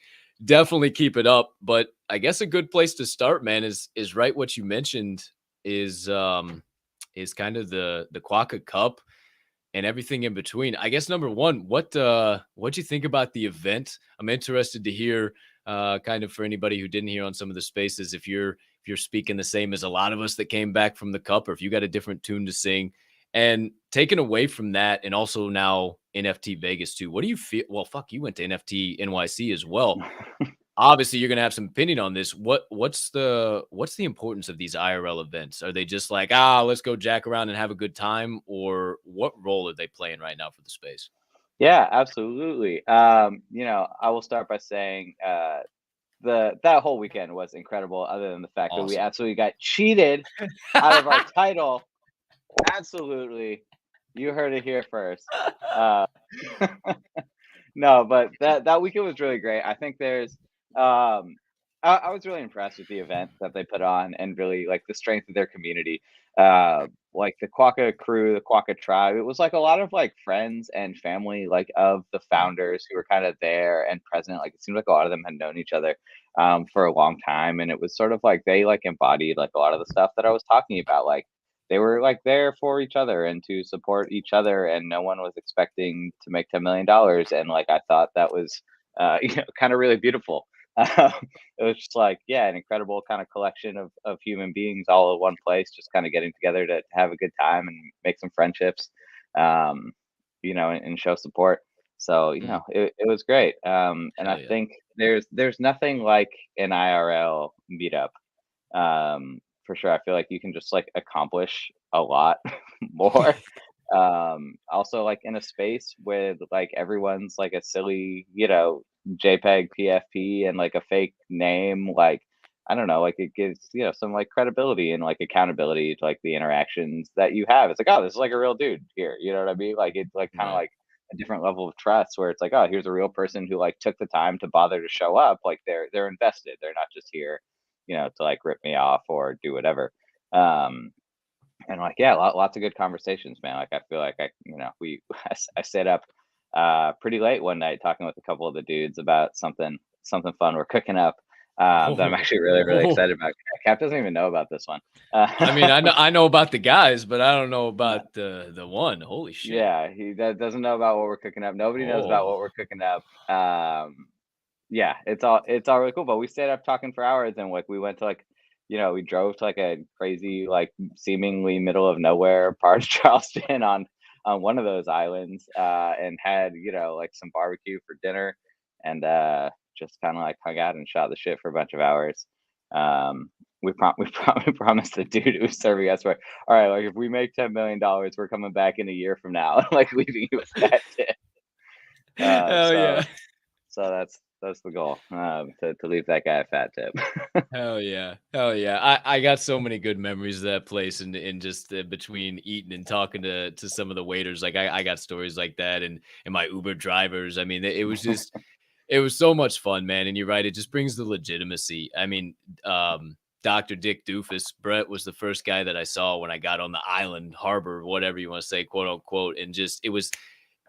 keep it up. But I guess a good place to start, man, is right what you mentioned is kind of the Quokka Cup and everything in between. I guess number one, what'd you think about the event? I'm interested to hear kind of for anybody who didn't hear on some of the spaces, if you're speaking the same as a lot of us that came back from the cup, or if you got a different tune to sing. And taken away from that, and also now NFT Vegas too, what do you feel? Well, fuck, you went to NFT NYC as well. Obviously, you're gonna have some opinion on this. What's the importance of these IRL events? Are they just like, let's go jack around and have a good time, or what role are they playing right now for the space? Yeah, absolutely. I will start by saying that whole weekend was incredible, other than the fact that we absolutely got cheated out of our title. Absolutely. You heard it here first. No, but that weekend was really great. I think there's I was really impressed with the event that they put on, and really like the strength of their community. Like the Quokka crew, the Quokka tribe. It was like a lot of like friends and family, like of the founders who were kind of there and present. Like it seemed like a lot of them had known each other for a long time, and it was sort of like they like embodied like a lot of the stuff that I was talking about. Like they were like there for each other and to support each other, and no one was expecting to make $10 million. And like I thought that was kind of really beautiful. It was just like, yeah, an incredible kind of collection of human beings all at one place, just kind of getting together to have a good time and make some friendships, and show support. So it was great. And I think there's nothing like an IRL meetup. For sure, I feel like you can just like accomplish a lot more. Also like in a space with like everyone's like a silly, JPEG PFP and like a fake name, like I don't know, like it gives some like credibility and like accountability to like the interactions that you have. It's like, oh, this is like a real dude here, you know what I mean? Like it's like kind of like a different level of trust, where it's like, oh, here's a real person who like took the time to bother to show up. Like they're invested. They're not just here, to like rip me off or do whatever. And like, yeah, lots of good conversations, man. Like I feel like I stayed up pretty late one night talking with a couple of the dudes about something fun we're cooking up that I'm actually really excited about. Cap doesn't even know about this one. I mean, I know about the guys, but I don't know about the one. Holy shit! Yeah, he doesn't know about what we're cooking up. Nobody knows about what we're cooking up. Yeah, it's all really cool. But we stayed up talking for hours, and like we went to like, we drove to like a crazy, like seemingly middle of nowhere part of Charleston on one of those islands, and had like some barbecue for dinner, and just kind of like hung out and shot the shit for a bunch of hours. We promised the dude who was serving us, all right, like if we make $10 million, we're coming back in a year from now, like leaving you with that tip. Yeah. So that's the goal, to leave that guy a fat tip. Hell yeah. I got so many good memories of that place, and just between eating and talking to some of the waiters. Like I got stories like that, and my Uber drivers. I mean, it was just it was so much fun, man. And you're right, it just brings the legitimacy. I mean, Dr. Dick Doofus, Brett, was the first guy that I saw when I got on the island, harbor, whatever you want to say, quote unquote, and just it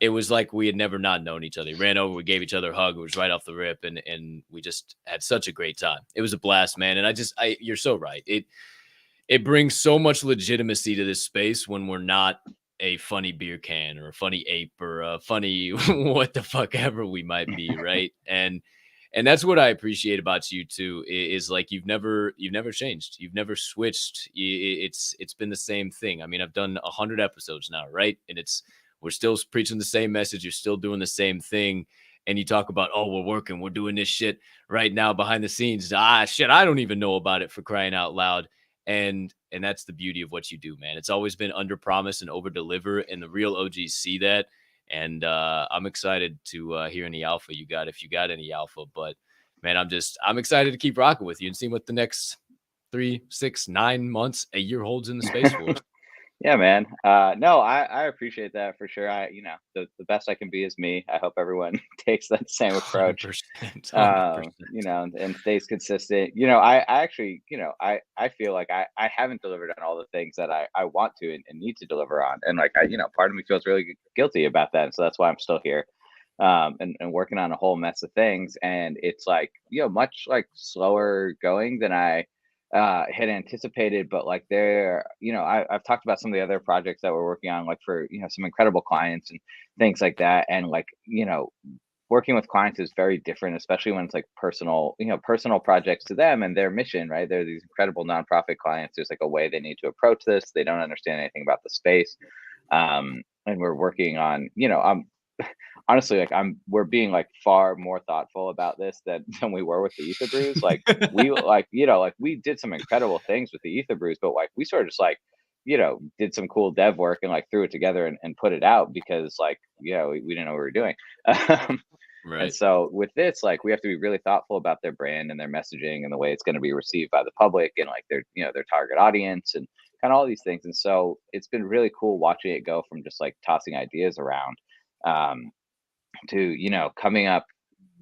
was like we had never not known each other. We ran over, we gave each other a hug. It was right off the rip, and we just had such a great time. It was a blast, man. And you're so right. it brings so much legitimacy to this space when we're not a funny beer can or a funny ape or a funny what the fuck ever we might be, right? And that's what I appreciate about you too, is like you've never changed, you've never switched. It's been the same thing. I mean, I've done 100 episodes now, right? And we're still preaching the same message. You're still doing the same thing. And you talk about, oh, we're doing this shit right now behind the scenes. Shit, I don't even know about it, for crying out loud. And that's the beauty of what you do, man. It's always been under promise and over deliver, and the real OGs see that. And I'm excited to hear any alpha you got, if you got any alpha. But man, I'm excited to keep rocking with you and see what the next 3, 6, 9 months, a year holds in the space for us. Yeah, man. No, I appreciate that for sure. The best I can be is me. I hope everyone takes that same approach. 100%. And stays consistent. I actually, I feel like I haven't delivered on all the things that I want to and need to deliver on. And like, part of me feels really guilty about that. And so that's why I'm still here. And working on a whole mess of things. And it's like, much like slower going than I had anticipated, but like I've talked about some of the other projects that we're working on, like for, some incredible clients and things like that. And like, working with clients is very different, especially when it's like personal projects to them and their mission, right? They're these incredible nonprofit clients. There's like a way they need to approach this. They don't understand anything about the space. And we're working on, honestly, like we're being like far more thoughtful about this than we were with the ETH.r Brews. Like we did some incredible things with the ETH.r Brews, but like we sort of just like, did some cool dev work and like threw it together and put it out because like, we didn't know what we were doing. Right. And so with this, like we have to be really thoughtful about their brand and their messaging and the way it's going to be received by the public and like their target audience and kind of all these things. And so it's been really cool watching it go from just like tossing ideas around to coming up,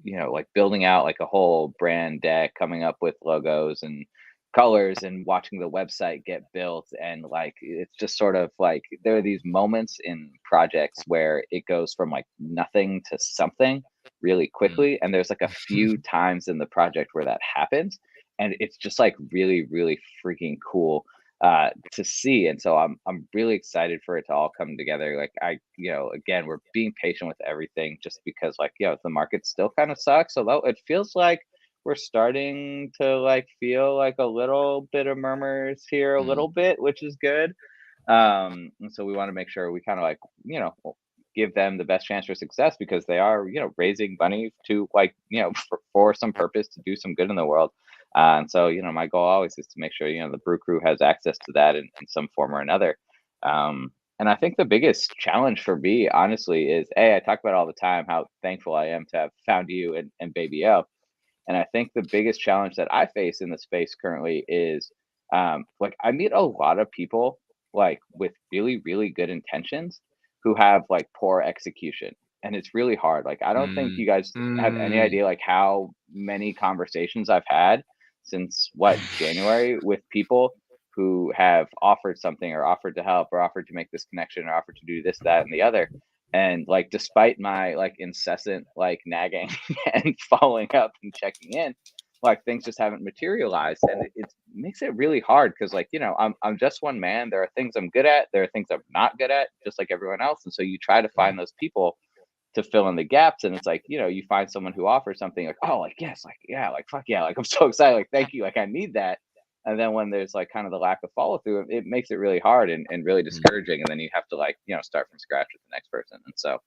like building out like a whole brand deck, coming up with logos and colors and watching the website get built. And like it's just sort of like there are these moments in projects where it goes from like nothing to something really quickly, and there's like a few times in the project where that happens, and it's just like really, really freaking cool to see. And so I'm really excited for it to all come together. Like again, we're being patient with everything just because like, the market still kind of sucks. Although it feels like we're starting to like feel like a little bit of murmurs here, a little bit, which is good. And so we want to make sure we kind of like, give them the best chance for success because they are, raising money to like, for some purpose to do some good in the world. And so, my goal always is to make sure, the brew crew has access to that in some form or another. And I think the biggest challenge for me, honestly, is I talk about all the time how thankful I am to have found you and Baby L. And I think the biggest challenge that I face in the space currently is like I meet a lot of people like with really, really good intentions who have like poor execution. And it's really hard. Like, I don't think you guys have any idea like how many conversations I've had since January with people who have offered something or offered to help or offered to make this connection or offered to do this, that, and the other. And like, despite my like incessant like nagging and following up and checking in, like things just haven't materialized, and it makes it really hard because like I'm just one man. There are things I'm good at, there are things I'm not good at, just like everyone else. And so you try to find those people to fill in the gaps, and it's like you find someone who offers something like, oh, like yes, like yeah, like fuck yeah, like I'm so excited, like thank you, like I need that. And then when there's like kind of the lack of follow through, it makes it really hard and really discouraging. And then you have to like, start from scratch with the next person. And so,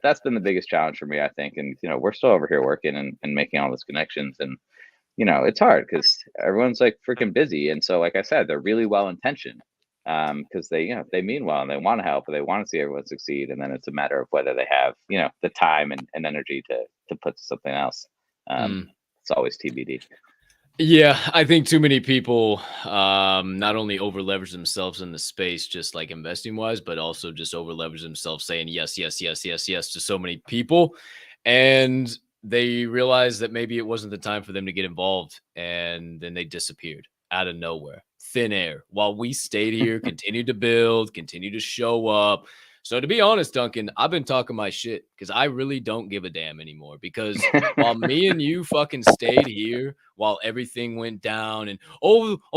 that's been the biggest challenge for me, I think. And, we're still over here working and making all those connections. And, it's hard because everyone's like freaking busy. And so, like I said, they're really well intentioned because they mean well and they want to help and they want to see everyone succeed. And then it's a matter of whether they have, the time and energy to put to something else. It's always TBD. Yeah, I think too many people not only over leverage themselves in the space, just like investing wise, but also just over leverage themselves saying yes, yes, yes, yes, yes to so many people. And they realized that maybe it wasn't the time for them to get involved. And then they disappeared out of nowhere, thin air, while we stayed here, continued to build, continued to show up, So to be honest, Duncan, I've been talking my shit because I really don't give a damn anymore. Because while me and you fucking stayed here while everything went down, and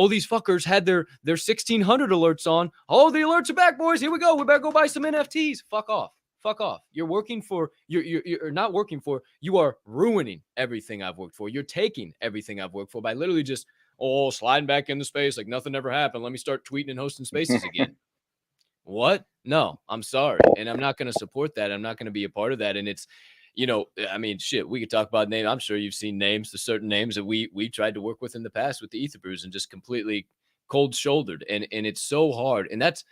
these fuckers had their 1600 alerts on. Oh, the alerts are back, boys. Here we go. We better go buy some NFTs. Fuck off. Fuck off. You're working for you're not working for. You are ruining everything I've worked for. You're taking everything I've worked for by literally just sliding back into space like nothing ever happened. Let me start tweeting and hosting spaces again. What? No, I'm sorry. And I'm not going to support that. I'm not going to be a part of that. And it's, I mean, shit, we could talk about names. I'm sure you've seen names, the certain names that we tried to work with in the past with the ETH.r Brews and just completely cold shouldered. And it's so hard. And that's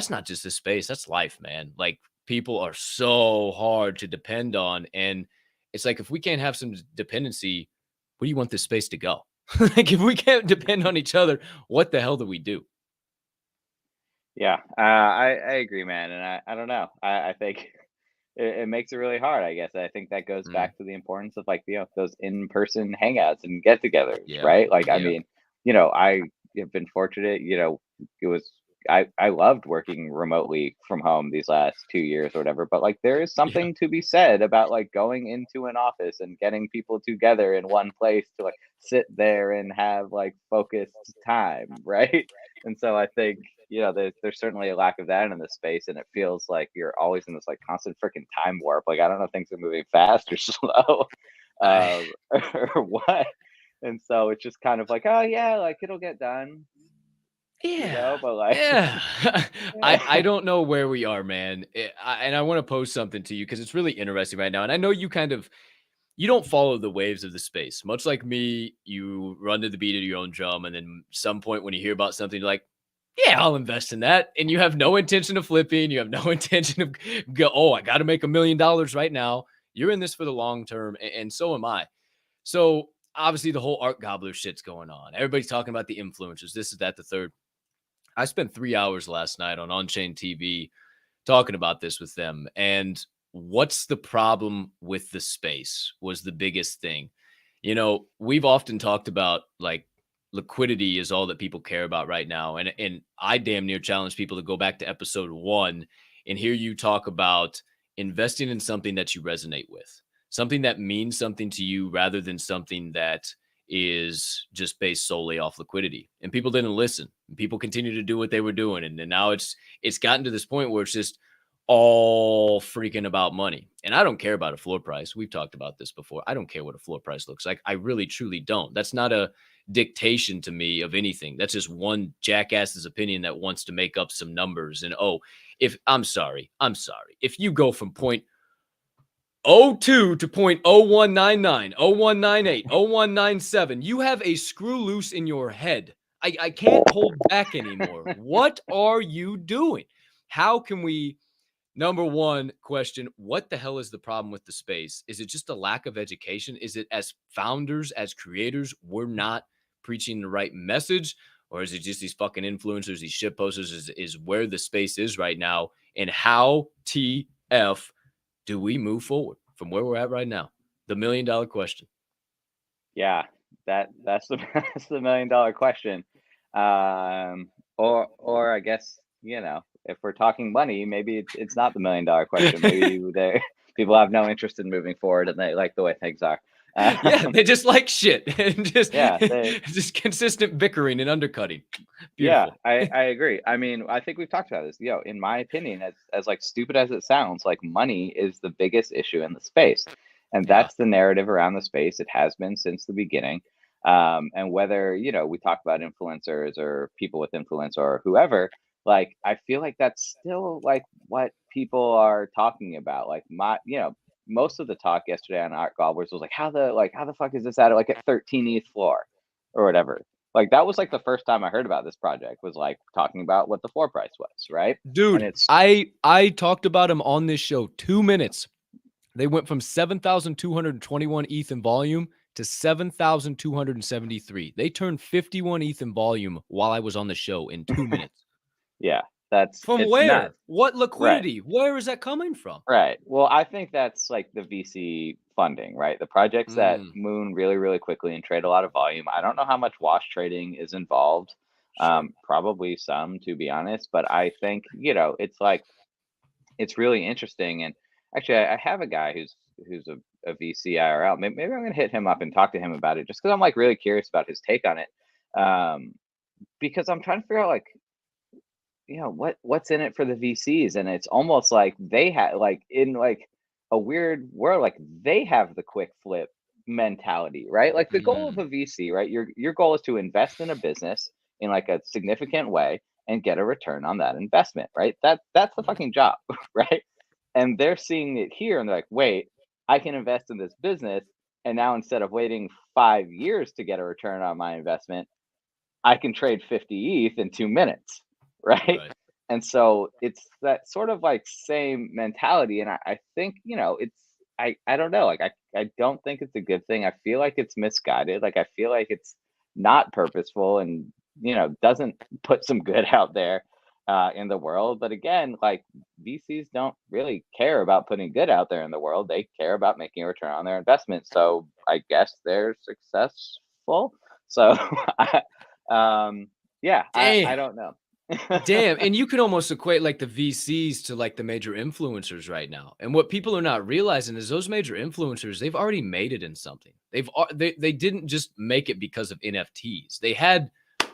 not just the space. That's life, man. Like people are so hard to depend on. And it's like, if we can't have some dependency, where do you want this space to go? Like if we can't depend on each other, what the hell do we do? Yeah, I agree, man. And I don't know. I think it makes it really hard, I guess. I think that goes back to the importance of like, those in-person hangouts and get-togethers, right? Like, I mean, I have been fortunate, it was, I loved working remotely from home these last 2 years or whatever, but like there is something to be said about like going into an office and getting people together in one place to like sit there and have like focused time, right? And so I think, there's certainly a lack of that in the space, and it feels like you're always in this like constant freaking time warp. Like I don't know if things are moving fast or slow, or what. And so it's just kind of like, oh yeah, like it'll get done. But like, I don't know where we are, man. And I want to post something to you because it's really interesting right now. And I know you you don't follow the waves of the space. Much like me, you run to the beat of your own drum. And then some point when you hear about something, you're like, yeah, I'll invest in that. And you have no intention of flipping. You have no intention of I got to make $1 million right now. You're in this for the long term. And so am I. So obviously the whole art gobbler shit's going on. Everybody's talking about the influencers. This is that, the third. I spent 3 hours last night on On-Chain TV talking about this with them. And what's the problem with the space was the biggest thing. We've often talked about like liquidity is all that people care about right now. And I damn near challenge people to go back to episode 1 and hear you talk about investing in something that you resonate with, something that means something to you rather than something that is just based solely off liquidity. And people didn't listen. People continue to do what they were doing. And now it's gotten to this point where it's just all freaking about money. And I don't care about a floor price. We've talked about this before. I don't care what a floor price looks like. I really, truly don't. That's not a dictation to me of anything. That's just one jackass's opinion that wants to make up some numbers. And I'm sorry. If you go from point 02 to point 0199, 0198, 0197, you have a screw loose in your head. I can't hold back anymore. What are you doing? How can we, number one question, what the hell is the problem with the space? Is it just a lack of education? Is it as founders, as creators, we're not preaching the right message? Or is it just these fucking influencers, these shit posters is where the space is right now? And how TF do we move forward from where we're at right now? The $1 million question. Yeah, that's the $1 million question. Or I guess, if we're talking money, maybe it's not the $1 million question. Maybe people have no interest in moving forward and they like the way things are. Yeah, they just like shit and just consistent bickering and undercutting. Beautiful. Yeah, I agree. I mean, I think we've talked about this. In my opinion, as like stupid as it sounds, like money is the biggest issue in the space, and that's the narrative around the space. It has been since the beginning. And whether we talk about influencers or people with influence or whoever, like I feel like that's still like what people are talking about. Like most of the talk yesterday on Art Gobblers was like, how the fuck is this at like at 13 ETH floor or whatever. Like that was like the first time I heard about this project was like talking about what the floor price was, right? Dude, I talked about them on this show 2 minutes. They went from 7,221 ETH in volume to 7,273. They turned 51 ETH in volume while I was on the show in 2 minutes. Yeah, that's from where? Nuts. What liquidity? Right. Where is that coming from? Right. Well, I think that's like the VC funding, right? The projects that moon really, really quickly and trade a lot of volume. I don't know how much wash trading is involved. Sure. Probably some, to be honest. But I think, it's like it's really interesting. And actually, I have a guy who's a VC IRL. Maybe I'm gonna hit him up and talk to him about it, just because I'm like really curious about his take on it. Because I'm trying to figure out, like, what's in it for the VCs, and it's almost like they have, like, in like a weird world, like they have the quick flip mentality, right? Like the goal of a VC, right? Your goal is to invest in a business in like a significant way and get a return on that investment, right? That's the fucking job, right? And they're seeing it here, and they're like, wait, I can invest in this business, and now instead of waiting 5 years to get a return on my investment, I can trade 50 ETH in 2 minutes, right? Right. And so it's that sort of like same mentality. And I think, I don't know, like I don't think it's a good thing. I feel like it's misguided. Like I feel like it's not purposeful, and doesn't put some good out there in the world. But again, like VCs don't really care about putting good out there in the world. They care about making a return on their investment. So I guess they're successful. So yeah, I don't know. Damn. And you can almost equate like the VCs to like the major influencers right now. And what people are not realizing is those major influencers, they've already made it in something. They didn't just make it because of NFTs. They had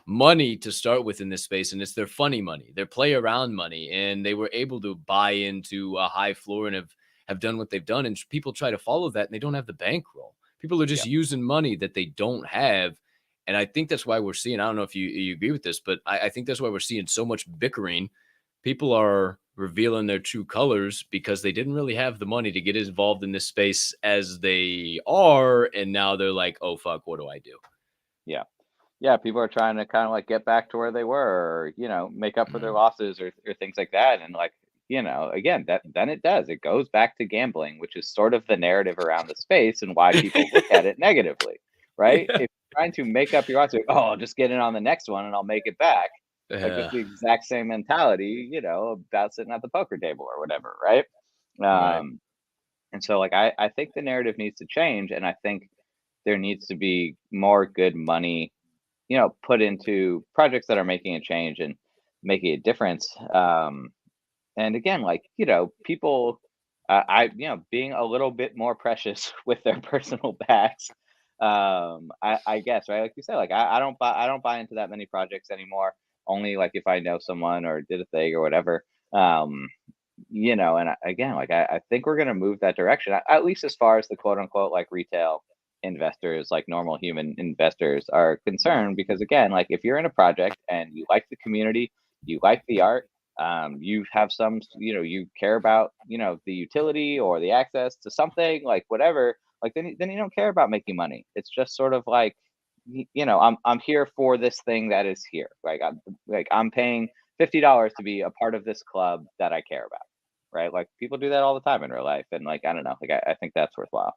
money to start with in this space, and it's their funny money, their play around money, and they were able to buy into a high floor and have done what they've done. And people try to follow that, and they don't have the bankroll. People are just using money that they don't have. And I think that's why we're seeing, I don't know if you agree with this, but I think that's why we're seeing so much bickering. People are revealing their true colors because they didn't really have the money to get involved in this space as they are. And now they're like, oh, fuck, what do I do? Yeah. People are trying to kind of like get back to where they were, or, make up for their losses or things like that. And like, again, then it goes back to gambling, which is sort of the narrative around the space and why people look at it negatively, right? Yeah. If you're trying to make up your odds, like, oh, I'll just get in on the next one and I'll make it back. Like it's the exact same mentality, about sitting at the poker table or whatever, right? Right. And so like I think the narrative needs to change, and I think there needs to be more good money, put into projects that are making a change and making a difference. And again, like, people, being a little bit more precious with their personal backs. I guess, right? Like you said, like I don't buy into that many projects anymore. Only like if I know someone or did a thing or whatever. And again, like I think we're gonna move that direction, at least as far as the quote unquote like retail investors, like normal human investors are concerned. Because again, like if you're in a project and you like the community, you like the art, you have some, you care about, the utility or the access to something, like whatever, like then you don't care about making money. It's just sort of like, I'm here for this thing that is here. Like I'm paying $50 to be a part of this club that I care about, right? Like people do that all the time in real life, and like I don't know, like I think that's worthwhile.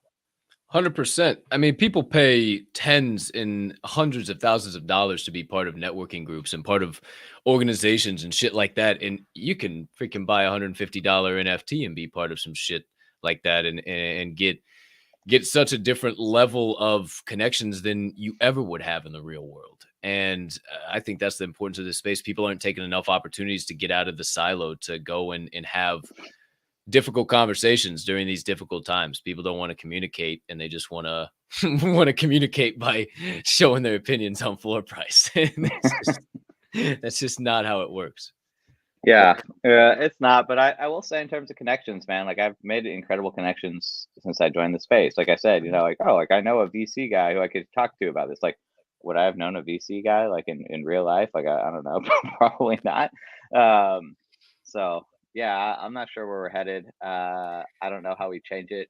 100%. I mean, people pay tens and hundreds of thousands of dollars to be part of networking groups and part of organizations and shit like that. And you can freaking buy $150 NFT and be part of some shit like that and get such a different level of connections than you ever would have in the real world. And I think that's the importance of this space. People aren't taking enough opportunities to get out of the silo to go and have difficult conversations during these difficult times. People don't want to communicate, and they just want to communicate by showing their opinions on floor price. That's just not how it works. Yeah, it's not. But I will say, in terms of connections, man, like I've made incredible connections since I joined the space. Like I said, like, oh, like I know a VC guy who I could talk to about this. Like, would I have known a VC guy like in real life? Like I don't know, probably not. So yeah, I'm not sure where we're headed. I don't know how we change it.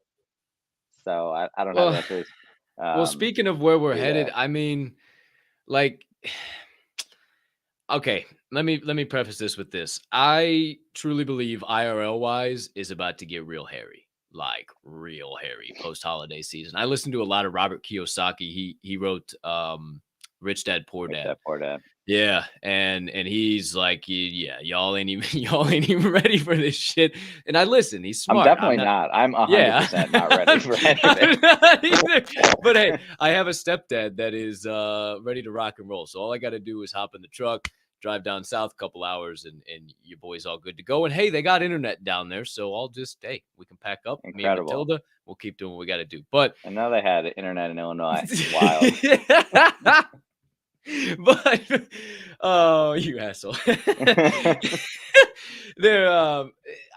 So I don't have answers. Well, speaking of where we're headed, I mean, like, okay, let me preface this with this. I truly believe IRL wise is about to get real hairy, like real hairy post holiday season. I listened to a lot of Robert Kiyosaki. He wrote Rich Dad Poor Dad. Yeah, and he's like, yeah, y'all ain't even ready for this shit. And I listen. He's smart. I'm definitely not. I'm 100% not ready for anything. But hey, I have a stepdad that is ready to rock and roll. So all I got to do is hop in the truck, drive down south a couple hours, and your boy's all good to go. And hey, they got internet down there, so I'll just we can pack up. Me and Incredible. Matilda, we'll keep doing what we got to do. But I know they had internet in Illinois. Wild. But oh, you asshole. There, I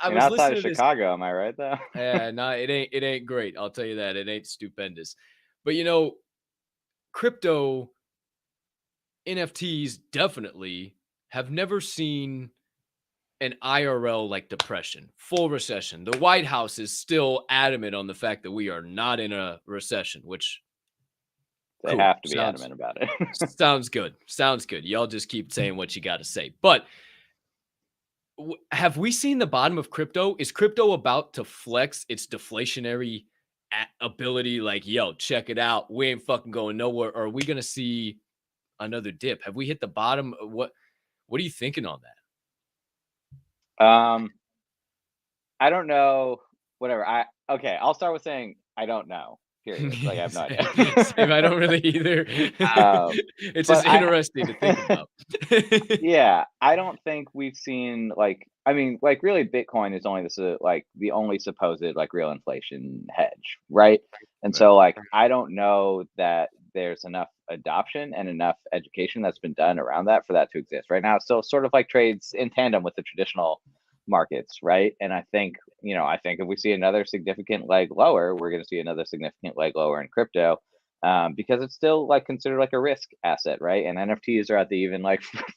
You're was outside listening of to this. Chicago, am I right though? Yeah, no, it ain't great. I'll tell you that. It ain't stupendous. But crypto NFTs definitely have never seen an IRL like depression, full recession. The White House is still adamant on the fact that we are not in a recession, which They cool. have to be adamant about it. Sounds good. Sounds good. Y'all just keep saying what you got to say. But have we seen the bottom of crypto? Is crypto about to flex its deflationary ability? Like, yo, check it out. We ain't fucking going nowhere. Or are we going to see another dip? Have we hit the bottom? What are you thinking on that? I don't know. Whatever. I'll start with saying I don't know. Period. Like I have no idea. Same, I don't really either. It's just interesting to think about. Yeah, I don't think we've seen really Bitcoin is only the only supposed real inflation hedge, right? And so I don't know that there's enough adoption and enough education that's been done around that for that to exist right now. So sort of trades in tandem with the traditional markets, right? And I think if we see another significant leg lower, we're going to see another significant leg lower in crypto, because it's still considered a risk asset, right? And NFTs are at the even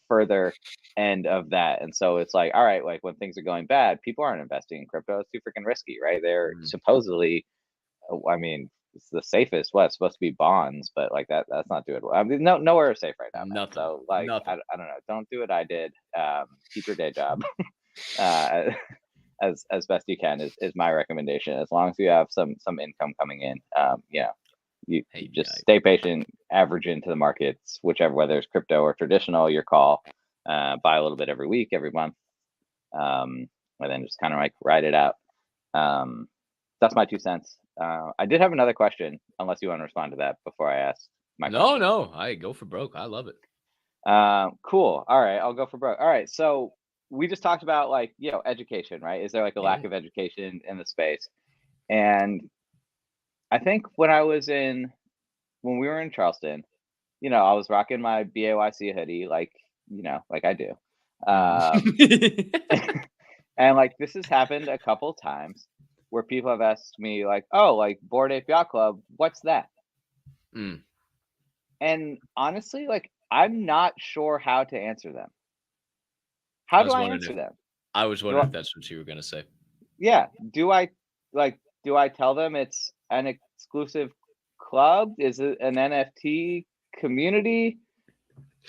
further end of that. And so it's all right, when things are going bad, people aren't investing in crypto. It's too freaking risky, right? They're supposedly, it's the safest. It's supposed to be bonds, but that's not doing well. I mean, nowhere is safe right now. Man. Nothing. So Nothing. I don't know. Don't do what I did. Keep your day job. As best you can is my recommendation. As long as you have some income coming in, you just stay patient, average into the markets, whichever, whether it's crypto or traditional, your call. Buy a little bit every week, every month, and then just kind of ride it out. That's my 2 cents. I did have another question, unless you want to respond to that before I ask my question. No, I go for broke. I love it. Cool. All right, I'll go for broke. All right, so we just talked about education, right? Is there a lack of education in the space? And I think when we were in Charleston, I was rocking my BAYC hoodie, like I do. And this has happened a couple times where people have asked me Bored Ape Yacht Club, what's that? And honestly, I'm not sure how to answer them. How do I answer them? I was wondering if that's what you were going to say. Yeah. Do I tell them it's an exclusive club? Is it an NFT community?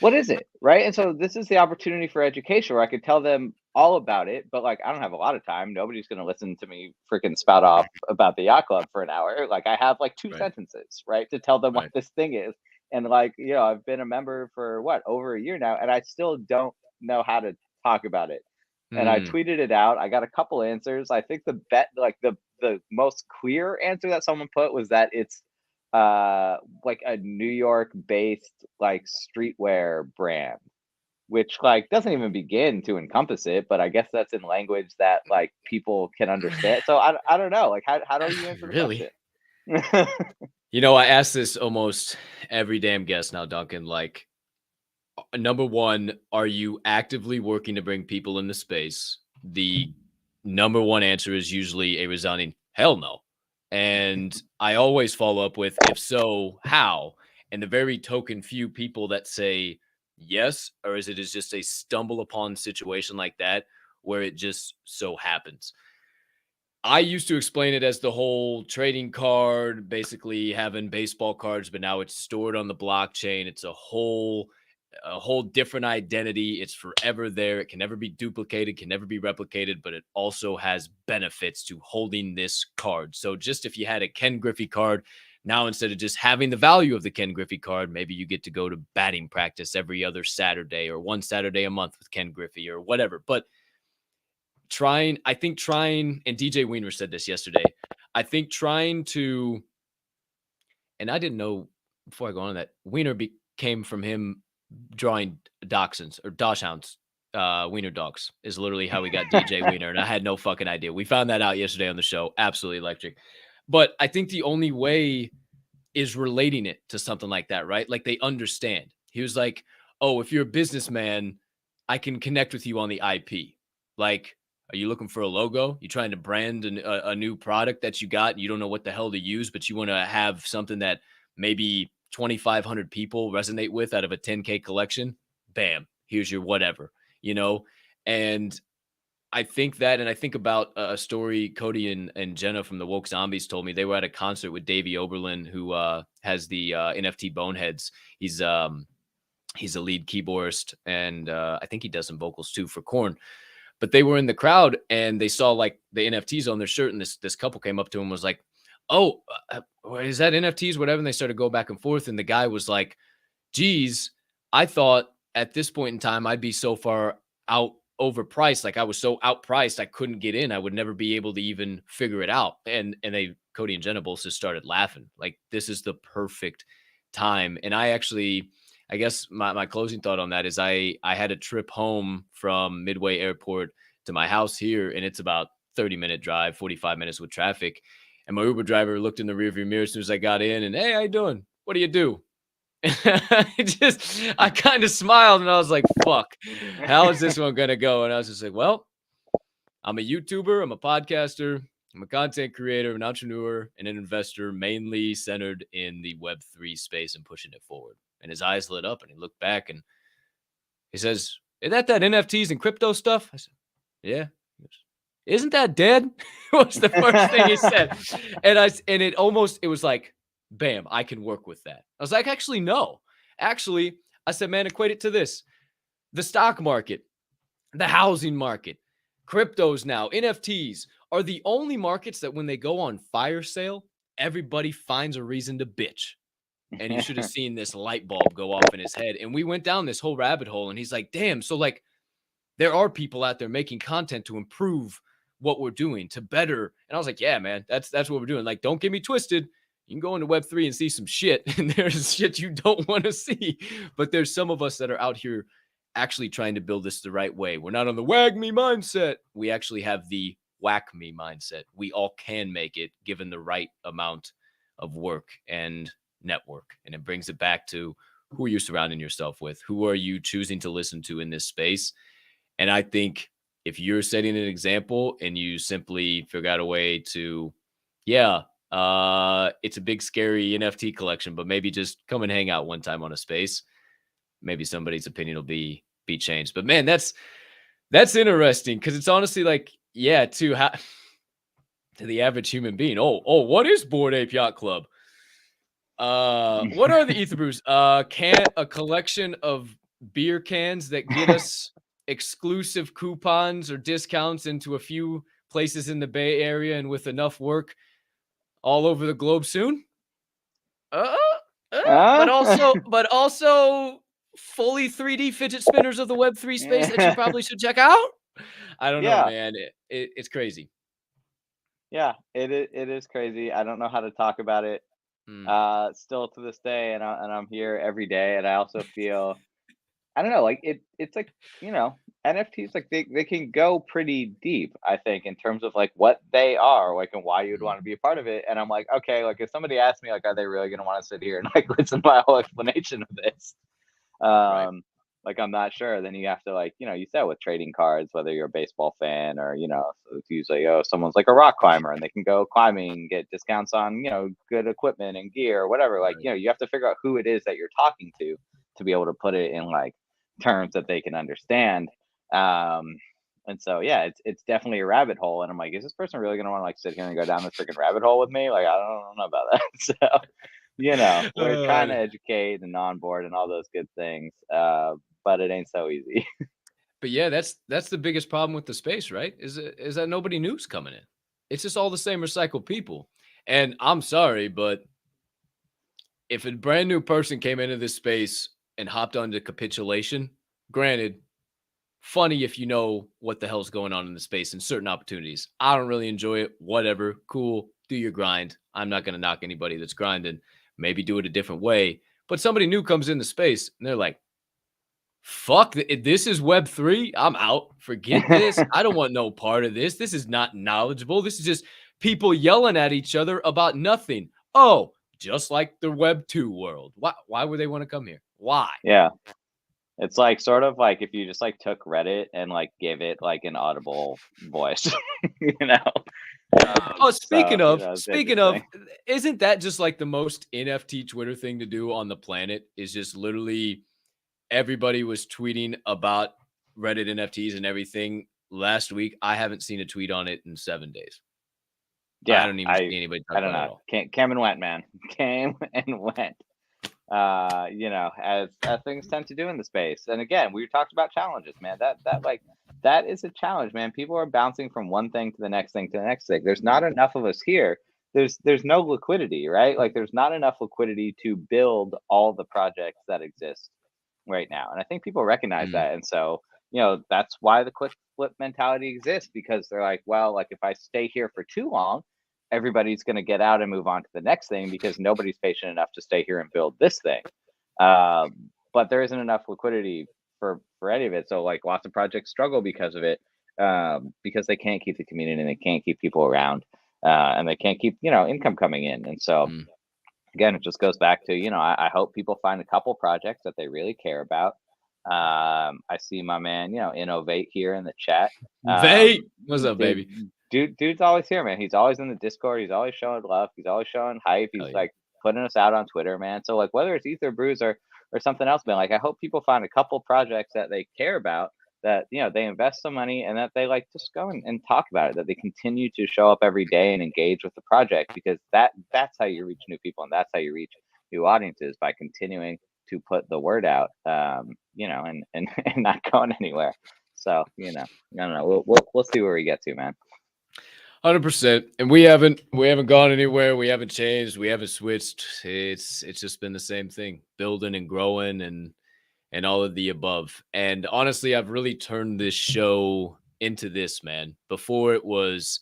What is it? Right. And so this is the opportunity for education where I could tell them all about it, but I don't have a lot of time. Nobody's going to listen to me freaking spout off about the yacht club for an hour. I have 2 sentences, right, to tell them what this thing is. And I've been a member for over a year now, and I still don't know how to talk about it. And I tweeted it out. I got a couple answers. I think the most clear answer that someone put was that it's a New York based streetwear brand, which doesn't even begin to encompass it, but I guess that's in language that people can understand. So I don't know, how do you answer the question? I ask this almost every damn guest now, Duncan. Number one, are you actively working to bring people in the space? The number one answer is usually a resounding hell no. And I always follow up with, if so, how? And the very token few people that say yes, or is it just a stumble upon situation like that where it just so happens? I used to explain it as the whole trading card, basically having baseball cards, but now it's stored on the blockchain. It's a whole different identity. It's forever there. It can never be duplicated, can never be replicated, but it also has benefits to holding this card. So just if you had a Ken Griffey card, now instead of just having the value of the Ken Griffey card, maybe you get to go to batting practice every other Saturday or one Saturday a month with Ken Griffey or whatever. But trying, and DJ Wiener said this yesterday, I think trying to, and I didn't know before I go on that, Wiener came from him drawing dachshunds or dachshunds, wiener dogs is literally how we got DJ Wiener. And I had no fucking idea. We found that out yesterday on the show. Absolutely electric. But I think the only way is relating it to something like that, right? Like they understand. He was like, oh, if you're a businessman, I can connect with you on the IP. Like, are you looking for a logo? You trying to brand a new product that you got and you don't know what the hell to use, but you want to have something that maybe 2,500 people resonate with out of a 10K collection? Bam, here's your whatever, And I think that, and I think about a story Cody and Jenna from the Woke Zombies told me. They were at a concert with Davey Oberlin, who has the NFT Boneheads. He's a lead keyboardist, and I think he does some vocals too for Korn. But they were in the crowd, and they saw like the NFTs on their shirt, and this couple came up to him and was like, "Oh, is that NFTs? Whatever." And they started going back and forth, and the guy was like, "Geez, I thought at this point in time I'd be so far out." Overpriced, like I was so outpriced I couldn't get in. I would never be able to even figure it out. And Cody and Jenna both just started laughing. Like, this is the perfect time. And I guess my closing thought on that is I had a trip home from Midway Airport to my house here, and it's about 30-minute drive, 45 minutes with traffic. And my Uber driver looked in the rearview mirror as soon as I got in, and, "Hey, how you doing? What do you do?" I kind of smiled and I was like, fuck, how is this one going to go? And I was just like, well, I'm a YouTuber, I'm a podcaster, I'm a content creator, an entrepreneur, and an investor, mainly centered in the Web3 space and pushing it forward. And his eyes lit up and he looked back and he says, "Is that NFTs and crypto stuff?" I said, "Yeah." "Isn't that dead?" was the first thing he said. And it was like, bam, I can work with that. I was like, actually, no. Actually, I said, man, equate it to this. The stock market, the housing market, cryptos now, NFTs are the only markets that when they go on fire sale, everybody finds a reason to bitch. And he should have seen this light bulb go off in his head. And we went down this whole rabbit hole and he's like, damn, so like there are people out there making content to improve what we're doing, to better. And I was like, yeah, man, that's what we're doing. Like, don't get me twisted. You can go into Web3 and see some shit, and there's shit you don't want to see. But there's some of us that are out here actually trying to build this the right way. We're not on the wag me mindset. We actually have the whack me mindset. We all can make it given the right amount of work and network. And it brings it back to who are you surrounding yourself with? Who are you choosing to listen to in this space? And I think if you're setting an example and you simply figure out a way to, it's a big, scary NFT collection, but maybe just come and hang out one time on a space. Maybe somebody's opinion will be changed. But man, that's interesting because it's honestly like, to the average human being. Oh, what is Bored Ape Yacht Club? What are the ETH.r Brews? A collection of beer cans that get us exclusive coupons or discounts into a few places in the Bay Area, and with enough work, all over the globe soon. But also fully 3D fidget spinners of the Web3 space that you probably should check out. I don't know, man. It's crazy. Yeah, it is crazy. I don't know how to talk about it still to this day, and I'm here every day, and I also feel, I don't know, like it's like, NFTs, like they can go pretty deep, I think, in terms of like what they are, like, and why you'd want to be a part of it. And I'm like, okay, like if somebody asked me, like, are they really going to want to sit here and like listen to my whole explanation of this? Right. Like, I'm not sure. Then you have to, like, you said with trading cards, whether you're a baseball fan or, so it's usually, someone's like a rock climber and they can go climbing, get discounts on, good equipment and gear or whatever. Like, you have to figure out who it is that you're talking to be able to put it in like terms that they can understand. And so, yeah, it's definitely a rabbit hole. And I'm like, is this person really going to want to like sit here and go down this freaking rabbit hole with me? Like, I don't know about that. So, we're trying to educate and onboard and all those good things. But it ain't so easy. But yeah, that's the biggest problem with the space, right? Is that nobody new's coming in. It's just all the same recycled people. And I'm sorry, but if a brand new person came into this space and hopped onto capitulation, granted, funny if you know what the hell's going on in the space and certain opportunities. I don't really enjoy it. Whatever. Cool. Do your grind. I'm not going to knock anybody that's grinding. Maybe do it a different way. But somebody new comes into space and they're like, fuck, this is Web3. I'm out. Forget this. I don't want no part of this. This is not knowledgeable. This is just people yelling at each other about nothing. Oh, just like the Web2 world. Why would they want to come here? Why? Yeah. It's like sort of like if you just like took Reddit and like gave it like an audible voice, you know. Oh, speaking So, of, it's interesting. isn't that just like the most NFT Twitter thing to do on the planet? Is just literally everybody was tweeting about Reddit NFTs and everything last week. I haven't seen a tweet on it in 7 days. Yeah, I don't even see anybody talk I don't about it at know. all. Came and went, man. Came and went. You know, as things tend to do in the space. And again, we talked about challenges, man. That is a challenge, man. People are bouncing from one thing to the next thing to the next thing. There's not enough of us here. There's no liquidity, right? Like there's not enough liquidity to build all the projects that exist right now. And I think people recognize that. And so, you know, that's why the quick flip mentality exists, because they're like, well, like if I stay here for too long, everybody's going to get out and move on to the next thing because nobody's patient enough to stay here and build this thing. But there isn't enough liquidity for any of it. So like lots of projects struggle because of it, because they can't keep the community and they can't keep people around, and they can't keep, you know, income coming in. And so again, it just goes back to, you know, I hope people find a couple projects that they really care about. I see my man, you know, Innovate here in the chat. What's up, baby? Dude's always here, man. He's always in the Discord. He's always showing love. He's always showing hype. He's like putting us out on Twitter, man. So like whether it's ETH.r Brews or something else, man, like I hope people find a couple projects that they care about, that, you know, they invest some money and that they like just go and talk about it, that they continue to show up every day and engage with the project, because that's how you reach new people and that's how you reach new audiences, by continuing to put the word out, you know, and not going anywhere. So, you know, I don't know. We'll see where we get to, man. 100%. And we haven't gone anywhere. We haven't changed. We haven't switched. It's just been the same thing, building and growing and all of the above. And honestly, I've really turned this show into this, man. Before it was,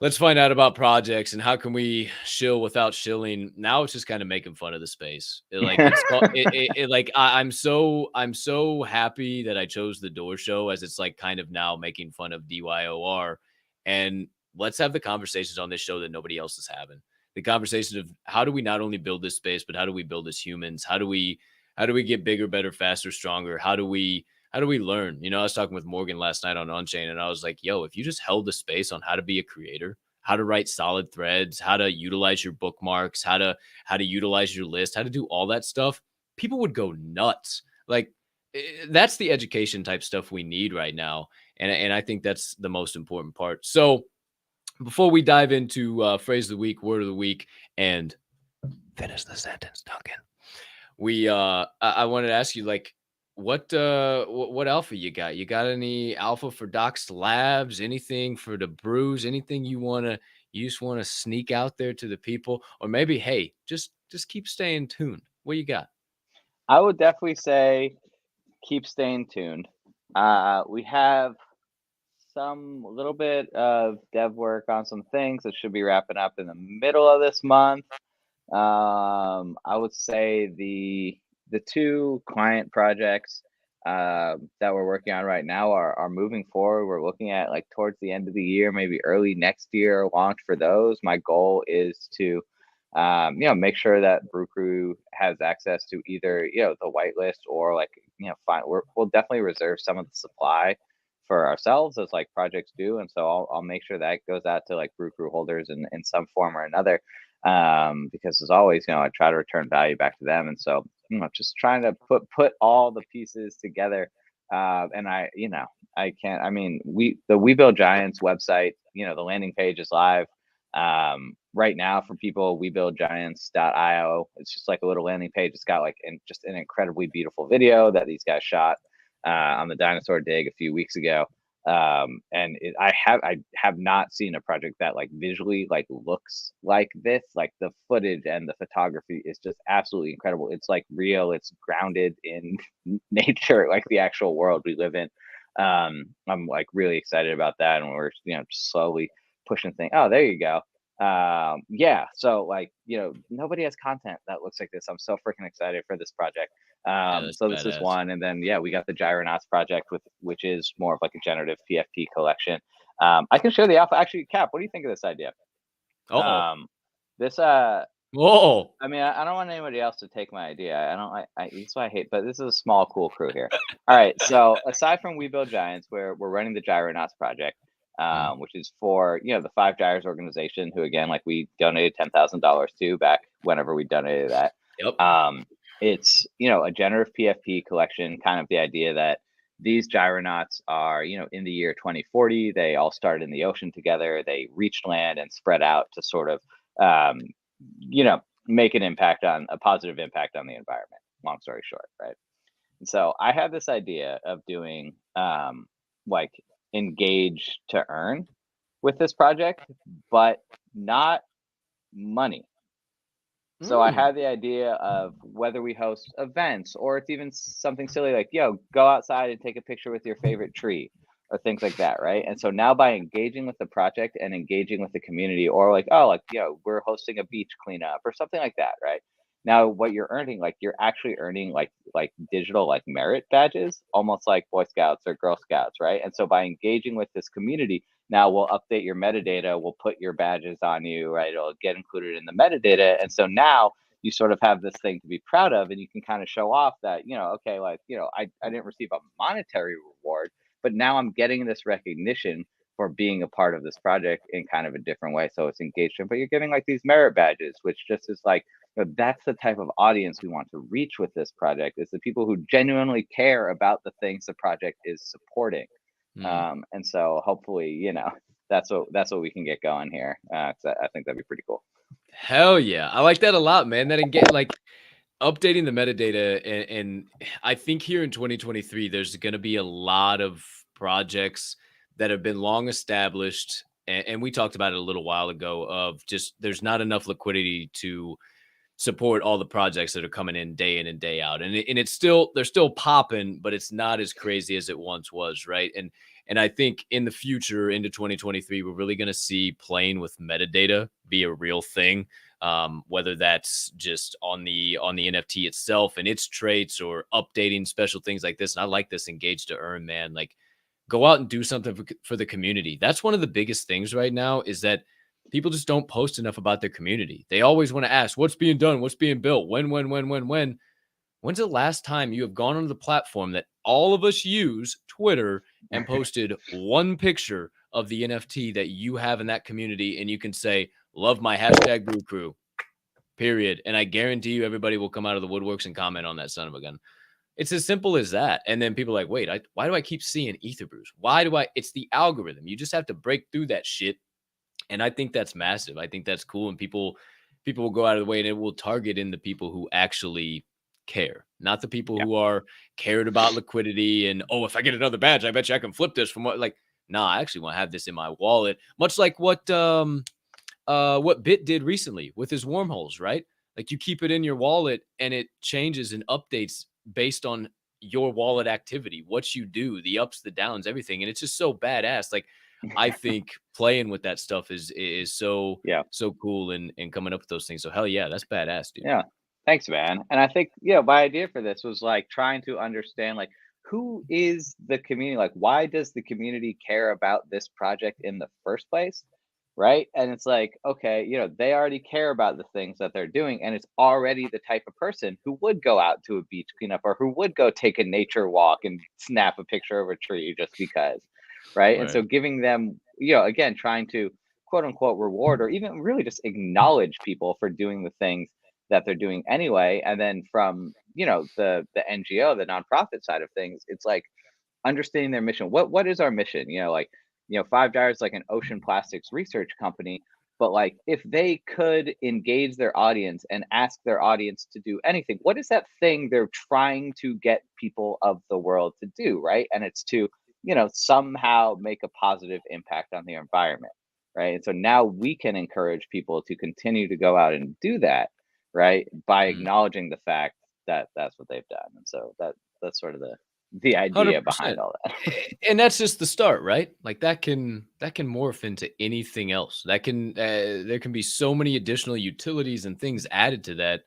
let's find out about projects and how can we shill without shilling. Now it's just kind of making fun of the space. I'm so happy that I chose the Door Show, as it's like kind of now making fun of DYOR. And let's have the conversations on this show that nobody else is having. The conversations of how do we not only build this space, but how do we build as humans? How do we get bigger, better, faster, stronger? How do we learn? You know, I was talking with Morgan last night on Unchained, and I was like, yo, if you just held the space on how to be a creator, how to write solid threads, how to utilize your bookmarks, how to utilize your list, how to do all that stuff, people would go nuts. Like, that's the education type stuff we need right now. And I think that's the most important part. So before we dive into phrase of the week, word of the week, and finish the sentence, Duncan, I wanted to ask you, like, what alpha you got? You got any alpha for Doxxed Labs? Anything for the brews? Anything you just want to sneak out there to the people? Or maybe, hey, just keep staying tuned. What you got? I would definitely say keep staying tuned. We have some little bit of dev work on some things that should be wrapping up in the middle of this month. I would say the two client projects that we're working on right now are moving forward. We're looking at like towards the end of the year, maybe early next year, launch for those. My goal is to you know, make sure that Brew Crew has access to either, you know, the whitelist or like, you know, we'll definitely reserve some of the supply for ourselves as like projects do. And so I'll make sure that goes out to like Brew Crew holders in some form or another. Because as always, you know, I try to return value back to them. And so, you know, just trying to put all the pieces together. And We Build Giants website, you know, the landing page is live right now for people. WeBuildGiants.io. It's just like a little landing page. It's got like just an incredibly beautiful video that these guys shot on the dinosaur dig a few weeks ago. And I have not seen a project that like visually like looks like this. Like the footage and the photography is just absolutely incredible. It's like real. It's grounded in nature, like the actual world we live in. I'm like really excited about that, and we're, you know, just slowly pushing things. Oh, there you go. Yeah. So like, you know, nobody has content that looks like this. I'm so freaking excited for this project. that's So this is badass. one, and then we got the Gyronauts project which is more of like a generative PFP collection. I can share the alpha. Actually, Cap, what do you think of this idea? Oh, This whoa. I mean, I don't want anybody else to take my idea. I don't. That's why I hate. But this is a small, cool crew here. All right. So aside from We Build Giants, where we're running the Gyronauts project, which is for the Five Gyres organization, who again, like we donated $10,000 to back whenever we donated that. Yep. It's a generative PFP collection. Kind of the idea that these Gyronauts are in the year 2040. They all started in the ocean together. They reached land and spread out to sort of make a positive impact on the environment. Long story short, right? And so I had this idea of doing like engage to earn with this project, but not money. So I had the idea of whether we host events, or it's even something silly like, go outside and take a picture with your favorite tree, or things like that, right? And so now by engaging with the project and engaging with the community, or like, we're hosting a beach cleanup or something like that, right? Now what you're earning, like you're actually earning like digital like merit badges, almost like Boy Scouts or Girl Scouts, right? And so by engaging with this community, now we'll update your metadata, we'll put your badges on you, right? It'll get included in the metadata. And so now you sort of have this thing to be proud of, and you can kind of show off that, okay, like, I didn't receive a monetary reward, but now I'm getting this recognition for being a part of this project in kind of a different way. So it's engagement, but you're getting like these merit badges, which just is like, that's the type of audience we want to reach with this project, is the people who genuinely care about the things the project is supporting. And so hopefully, that's what we can get going here. 'Cause I think that'd be pretty cool. Hell yeah. I like that a lot, man. That like updating the metadata. And I think here in 2023, there's going to be a lot of projects that have been long established. And we talked about it a little while ago of just, there's not enough liquidity to support all the projects that are coming in and day out. And it's still, they're still popping, but it's not as crazy as it once was. Right. And I think in the future, into 2023, we're really going to see playing with metadata be a real thing. Whether that's just on the NFT itself and its traits, or updating special things like this. And I like this engage to earn, man. Like, go out and do something for the community. That's one of the biggest things right now, is that people just don't post enough about their community. They always want to ask, what's being done? What's being built? When? When's the last time you have gone onto the platform that all of us use, Twitter, and posted one picture of the NFT that you have in that community, and you can say, love my hashtag brew crew, period. And I guarantee you everybody will come out of the woodworks and comment on that son of a gun. It's as simple as that. And then people are like, wait, why do I keep seeing ETH.r Brews? It's the algorithm. You just have to break through that shit. And I think that's massive. I think that's cool. And people will go out of the way, and it will target in the people who actually care, not the people who are cared about liquidity and, if I get another badge, I bet you I can flip this from what, like, nah, I actually want to have this in my wallet. Much like what Bit did recently with his wormholes, right? Like, you keep it in your wallet and it changes and updates based on your wallet activity, what you do, the ups, the downs, everything. And it's just so badass. Like, I think playing with that stuff is so cool, and coming up with those things. So hell yeah, that's badass, dude. Yeah. Thanks, man. And I think, my idea for this was like trying to understand, like, who is the community? Like, why does the community care about this project in the first place? Right. And it's like, okay, they already care about the things that they're doing. And it's already the type of person who would go out to a beach cleanup, or who would go take a nature walk and snap a picture of a tree just because. Right. And so giving them, again, trying to quote unquote reward, or even really just acknowledge people for doing the things that they're doing anyway. And then from, the NGO, the nonprofit side of things, it's like understanding their mission. What is our mission? Five Gyres is like an ocean plastics research company, but like, if they could engage their audience and ask their audience to do anything, what is that thing they're trying to get people of the world to do? Right. And it's to, somehow make a positive impact on the environment. Right. And so now we can encourage people to continue to go out and do that, right, by acknowledging the fact that that's what they've done. And so that's sort of the idea 100%. behind all that. And that's just the start, right? Like, that can morph into anything else. That can there can be so many additional utilities and things added to that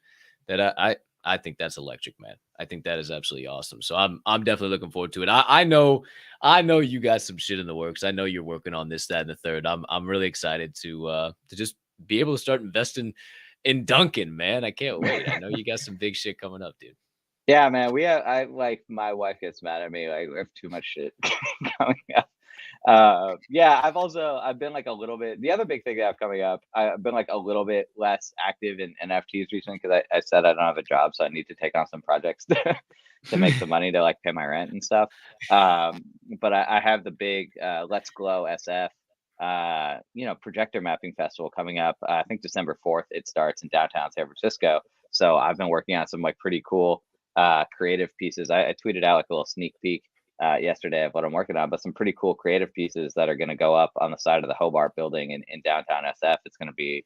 I think that's electric, man. I think that is absolutely awesome. So I'm definitely looking forward to it. I know you got some shit in the works. I know you're working on this, that, and the third. I'm really excited to just be able to start investing in Duncan, man. I can't wait. I know you got some big shit coming up, dude. Yeah, man. I like, my wife gets mad at me. Like, we have too much shit coming up. Yeah, I've been like a little bit, the other big thing that I have coming up, I've been like a little bit less active in NFTs recently because I said I don't have a job, so I need to take on some projects to make some money to like pay my rent and stuff. But I have the big Let's Glow SF projector mapping festival coming up. I think December 4th it starts in downtown San Francisco. So I've been working on some like pretty cool creative pieces. I tweeted out like a little sneak peek yesterday of what I'm working on, but some pretty cool creative pieces that are going to go up on the side of the Hobart building in downtown SF. It's going to be,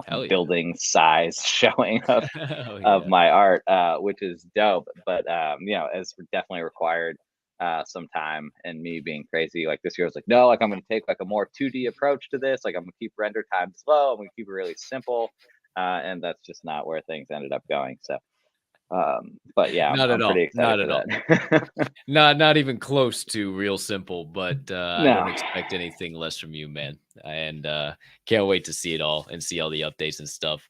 Hell yeah. building size showing Hell of yeah. my art, which is dope. But it's definitely required some time, and me being crazy. Like this year, I was like, no, like I'm going to take like a more 2D approach to this. Like I'm going to keep render time slow. I'm going to keep it really simple, and that's just not where things ended up going. So. But yeah, Not I'm at all. pretty excited Not at for all. that. Not even close to real simple, but I don't No. expect anything less from you, man. And can't wait to see it all and see all the updates and stuff.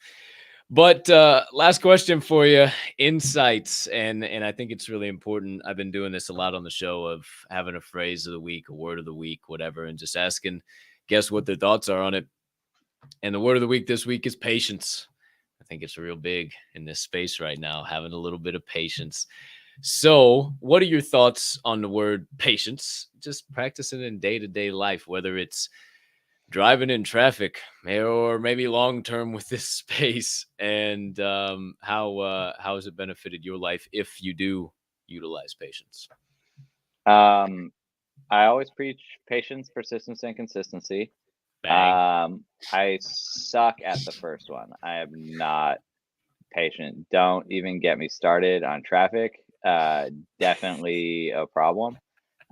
But last question for you, insights, and I think it's really important. I've been doing this a lot on the show of having a phrase of the week, a word of the week, whatever, and just asking guests what their thoughts are on it. And the word of the week this week is patience. I think it's real big in this space right now, having a little bit of patience. So what are your thoughts on the word patience? Just practicing in day-to-day life, whether it's driving in traffic or maybe long-term with this space, and how has it benefited your life if you do utilize patience? I always preach patience, persistence, and consistency. Bang. I suck at the first one. I am not patient. Don't even get me started on traffic. Definitely a problem.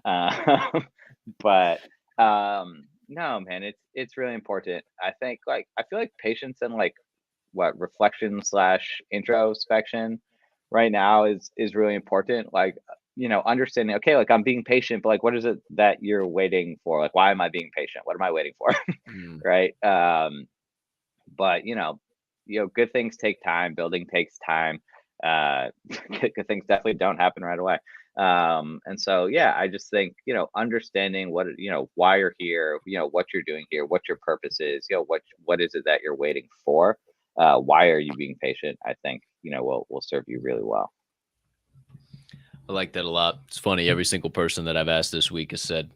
But no, man, it's really important. I think I feel like patience and like reflection / introspection right now is really important. Like, understanding, okay, like I'm being patient, but like what is it that you're waiting for? Like, why am I being patient? What am I waiting for? Right. But good things take time. Building takes time. Good things definitely don't happen right away. And so yeah, I just think understanding what why you're here, what you're doing here, what your purpose is, what is it that you're waiting for, why are you being patient, I think will serve you really well. I like that a lot. It's funny, every single person that I've asked this week has said,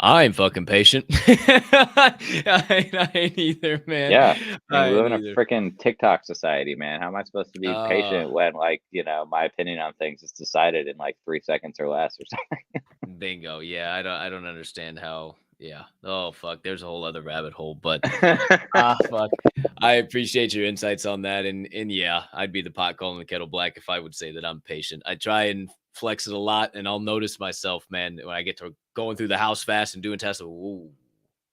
I ain't fucking patient. I ain't either, man. Yeah, I mean, I we live ain't in a either. freaking TikTok society, man. How am I supposed to be Uh, patient when my opinion on things is decided in like 3 seconds or less or something? Bingo. Yeah, I don't understand how. Yeah. Oh fuck. There's a whole other rabbit hole, but fuck. I appreciate your insights on that, and yeah, I'd be the pot calling the kettle black if I would say that I'm patient. I try and flex it a lot, and I'll notice myself, man, when I get to going through the house fast and doing tests. Ooh,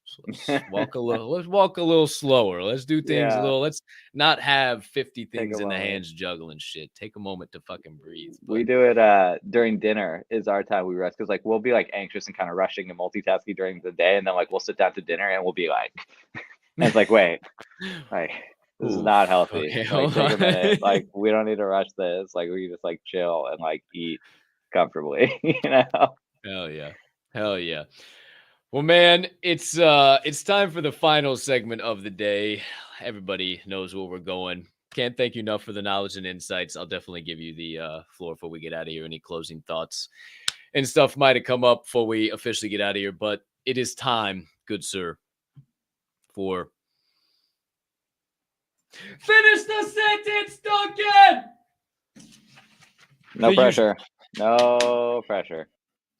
so let's walk a little. Let's walk a little slower. Let's do things a Yeah, little. Let's not have 50 take a things in the moment. hands juggling shit. Take a moment to fucking breathe. We But do it during dinner is our time we rest, because like we'll be like anxious and kind of rushing and multitasking during the day, and then like we'll sit down to dinner and we'll be like, and it's like, wait, like this is not oof. healthy. Okay, Like hold take a on. minute. Like we don't need to rush this. Like we can just like chill and like eat comfortably. Hell yeah. Hell yeah. Well, man, it's time for the final segment of the day. Everybody knows where we're going. Can't thank you enough for the knowledge and insights. I'll definitely give you the floor before we get out of here. Any closing thoughts and stuff might have come up before we officially get out of here, but it is time, good sir, for finish the sentence, Duncan. No The usual. pressure. No pressure.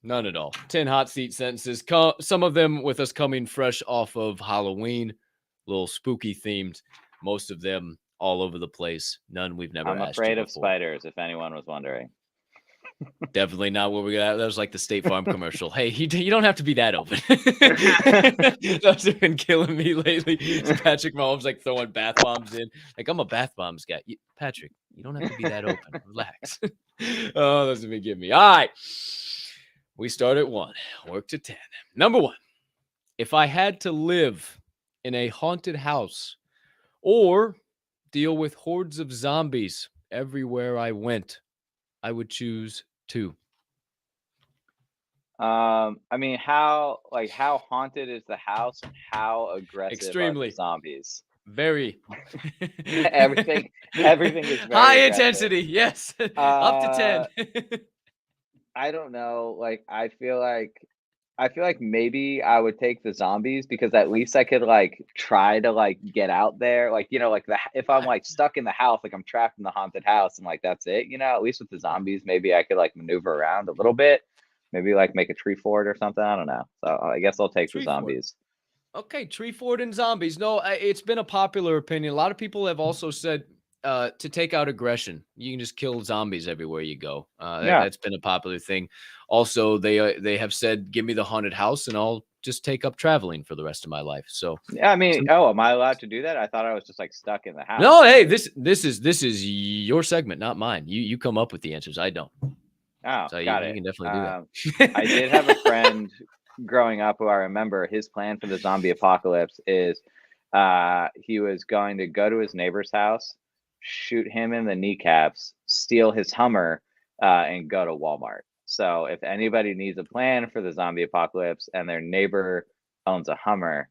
None at all. 10 hot seat sentences. Some of them with us coming fresh off of Halloween, a little spooky themed. Most of them all over the place. None we've never I'm asked you afraid of before. spiders, if anyone was wondering. Definitely not what we got. That was like the State Farm commercial. Hey, you don't have to be that open. Those have been killing me lately. Patrick Mahomes like throwing bath bombs in. Like, I'm a bath bombs guy. Patrick, you don't have to be that open. Relax. Oh, those have been getting me. All right. We start at 1, work to 10. Number 1, if I had to live in a haunted house or deal with hordes of zombies everywhere I went, I would choose 2. I mean, how haunted is the house and how aggressive are Extremely. the zombies? Very. Everything is very high aggressive. intensity. Yes. Up to 10. I don't know. Like, I feel like maybe I would take the zombies because at least I could like try to like get out there. Like, you know, like if I'm like stuck in the house, like I'm trapped in the haunted house and like that's it, you know, at least with the zombies, maybe I could like maneuver around a little bit. Maybe like make a tree fort or something. I don't know. So I guess I'll take the zombies. Okay, tree fort and zombies. No, it's been a popular opinion. A lot of people have also said to take out aggression, you can just kill zombies everywhere you go. That's been a popular thing. Also, they have said, give me the haunted house and I'll just take up traveling for the rest of my life. So yeah, I mean, am I allowed to do that? I thought I was just like stuck in the house. No, hey, this is your segment, not mine. You come up with the answers. I don't. Oh, so got you it. can definitely do that. I did have a friend growing up who I remember his plan for the zombie apocalypse is he was going to go to his neighbor's house, shoot him in the kneecaps, steal his Hummer, and go to Walmart. So if anybody needs a plan for the zombie apocalypse and their neighbor owns a Hummer,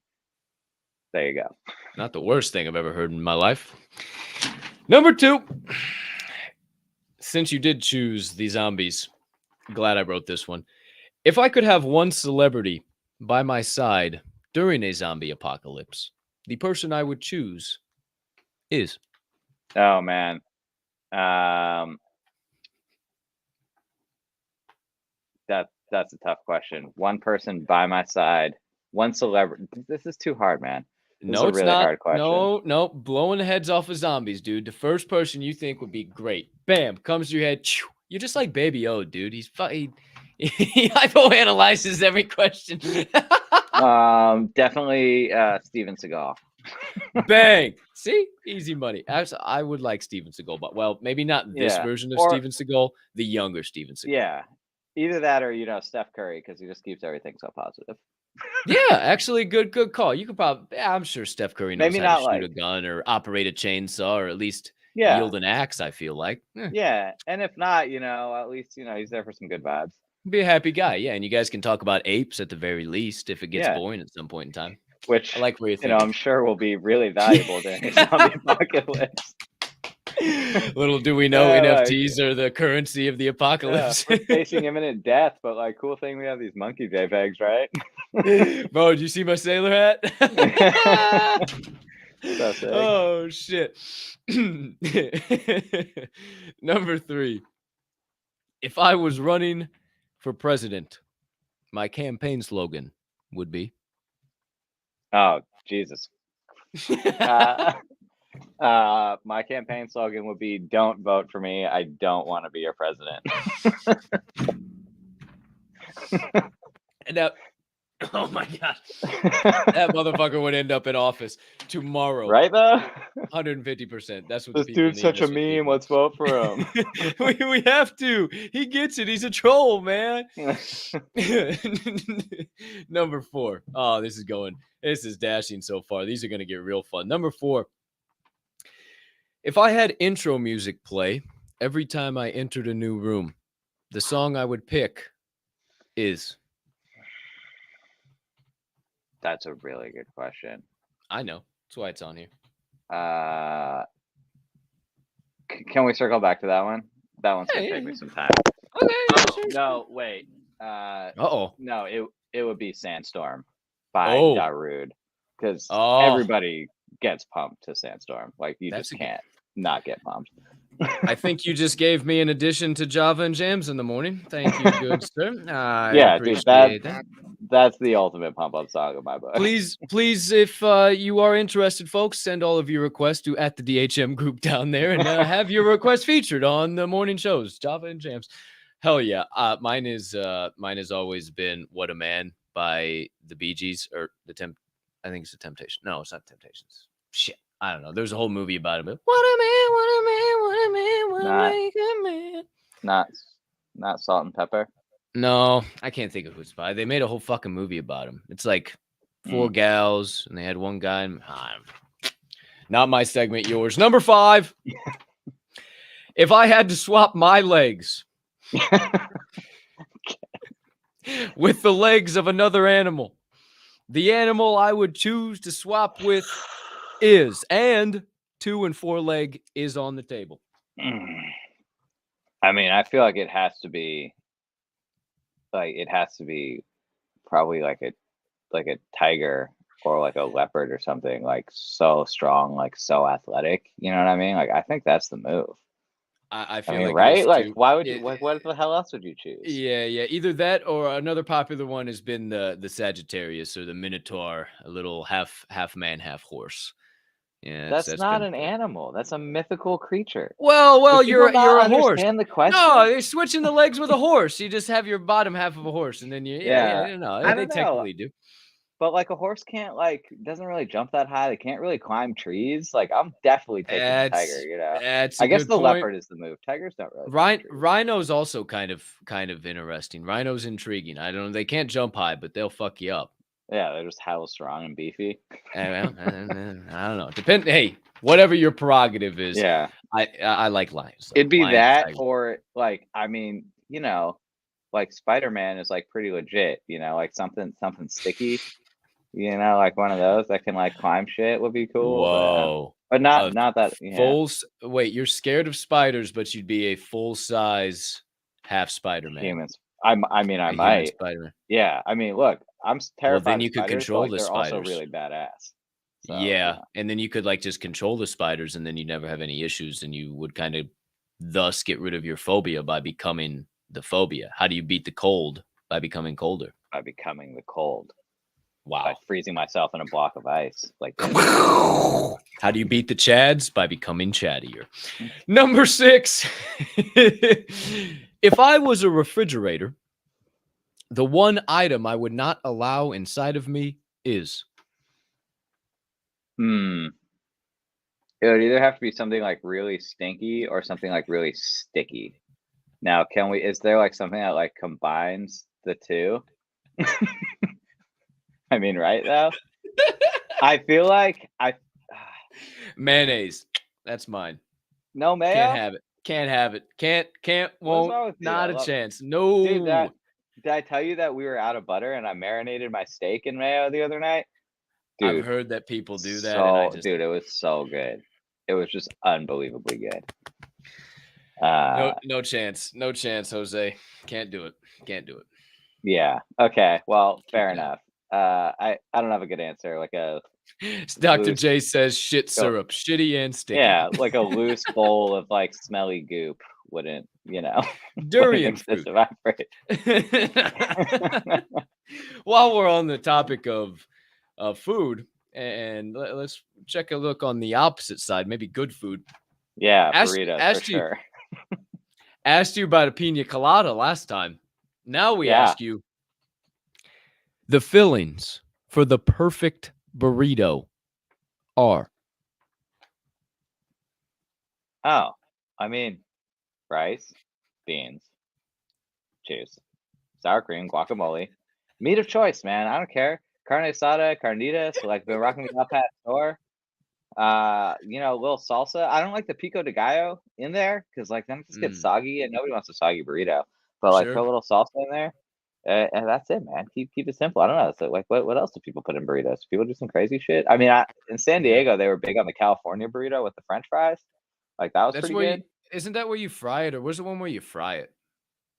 there you go. Not the worst thing I've ever heard in my life. Number 2. Since you did choose the zombies, glad I wrote this one. If I could have one celebrity by my side during a zombie apocalypse, the person I would choose is. Oh man. That's a tough question. One person by my side, one celebrity. This is too hard, man. No, it's really not. Hard question. No, blowing the heads off of zombies, dude. The first person you think would be great. Bam, comes to your head. You're just like Baby O, dude. He hypoanalyzes every question. Definitely Steven Seagal. Bang. See? Easy money. Actually, I would like Steven Seagal, but well, maybe not this version of Steven Seagal, the younger Steven Seagal. Yeah. Either that or, you know, Steph Curry, because he just keeps everything so positive. Yeah, actually, good call. You could probably, I'm sure Steph Curry knows how to shoot a gun or operate a chainsaw or at least yield an axe, I feel like. Yeah, and if not, you know, at least, you know, he's there for some good vibes. Be a happy guy, yeah, and you guys can talk about apes at the very least if it gets boring at some point in time. Which, I like where you know, I'm sure will be really valuable during the zombie apocalypse. Little do we know, NFTs are the currency of the apocalypse. We're facing imminent death, but like, cool thing we have these monkey JPEGs, right? Bro, did you see my sailor hat? So sick. Oh shit. Number 3. If I was running for president, my campaign slogan would be. Oh, Jesus. My campaign slogan would be, don't vote for me. I don't want to be your president. And that, oh my God. That motherfucker would end up in office tomorrow. Right, though? 150%. That's what this dude's such a meme. Let's vote for him. we have to. He gets it. He's a troll, man. Number 4. Oh, this is dashing so far. These are going to get real fun. Number 4. If I had intro music play every time I entered a new room, the song I would pick is. That's a really good question. I know. That's why it's on here. Can we circle back to that one? That one's going to take me some time. Okay. No, wait. Uh-oh. No, it would be Sandstorm by Darude. Because everybody gets pumped to Sandstorm. Like, you just can't not get pumped. I think you just gave me an addition to Java and Jams in the morning. Thank you, good sir. Yeah, dude, that's the ultimate pump-up song of my book. Please, if you are interested, folks, send all of your requests to @ the DHM group down there and have your request featured on the morning shows, Java and Jams. Hell yeah. Mine has always been What a Man by the Bee Gees, or I think it's the Temptation. No, it's not Temptations. Shit. I don't know. There's a whole movie about it. But what a man, what a man, what a man, what a man. Not Salt and Pepper. No, I can't think of who it's by. They made a whole fucking movie about him. It's like 4 gals, and they had one guy. Not my segment, yours. Number 5. If I had to swap my legs with the legs of another animal, the animal I would choose to swap with is, and 2 and 4 leg is on the table. I mean, I feel like it has to be probably like a tiger or like a leopard or something, like so strong, like so athletic. You know what I mean? Like, I think that's the move. I feel mean, like right? Like, why would you? What the hell else would you choose? Yeah. Either that or another popular one has been the Sagittarius or the Minotaur, a little half man, half horse. Yeah, that's not an animal. That's a mythical creature. Well, you're a horse. The question? No, they're switching the legs with a horse. You just have your bottom half of a horse, and then I don't know. They technically do. But like a horse doesn't really jump that high. They can't really climb trees. Like, I'm definitely taking the tiger, you know. I guess the leopard is the move. Tigers don't really. Rhino's also kind of interesting. Rhino's intriguing. I don't know. They can't jump high, but they'll fuck you up. Yeah, they're just hella strong and beefy. I don't know. Hey, whatever your prerogative is. Yeah. I like lions. It'd be that, or like, I mean, you know, like Spider-Man is like pretty legit, you know, like something sticky. You know, like one of those that can like climb shit would be cool. Whoa. But not that. Wait, you're scared of spiders, but you'd be a full-size half Spider-Man. Humans. I mean, I might. Spider-Man. Yeah. I mean, look, I'm terrified. Well, then you could control the they're spiders. Also really badass. So, yeah. And then you could like just control the spiders, and then you never have any issues, and you would kind of thus get rid of your phobia by becoming the phobia. How do you beat the cold? By becoming colder. By becoming the cold. Wow. By freezing myself in a block of ice. Like, how do you beat the Chads? By becoming chattier. Number 6. If I was a refrigerator, the one item I would not allow inside of me is. It would either have to be something like really stinky or something like really sticky. Now, is there like something that like combines the two? I mean, right though? I feel like mayonnaise. That's mine. No mayo? Can't have it. Can't, won't, not a chance. No. Dude, did I tell you that we were out of butter and I marinated my steak in mayo the other night? Dude, I've heard that people do that. Dude, it was so good. It was just unbelievably good. No chance. No chance, Jose. Can't do it. Yeah. Okay. Well, fair enough. I don't have a good answer. Like a Dr. J says shit syrup, shitty and sticky. Yeah, like a loose bowl of like smelly goop wouldn't, you know, durian fruit. While we're on the topic of food, and let's check a look on the opposite side, maybe good food. Yeah, burritos for sure. Asked you about a pina colada last time. Now we ask you the fillings for the perfect burrito are. Oh, I mean, rice, beans, juice, sour cream, guacamole, meat of choice, man. I don't care. Carne asada, carnitas, like been rocking the up at store. You know, a little salsa. I don't like the pico de gallo in there because like then it just gets soggy and nobody wants a soggy burrito. But like put a little salsa in there. And that's it, man. Keep it simple. I don't know. So like, what else do people put in burritos? People do some crazy shit. I mean, in San Diego, they were big on the California burrito with the French fries. Like that was pretty good. Isn't that where you fry it, or was it one where you fry it?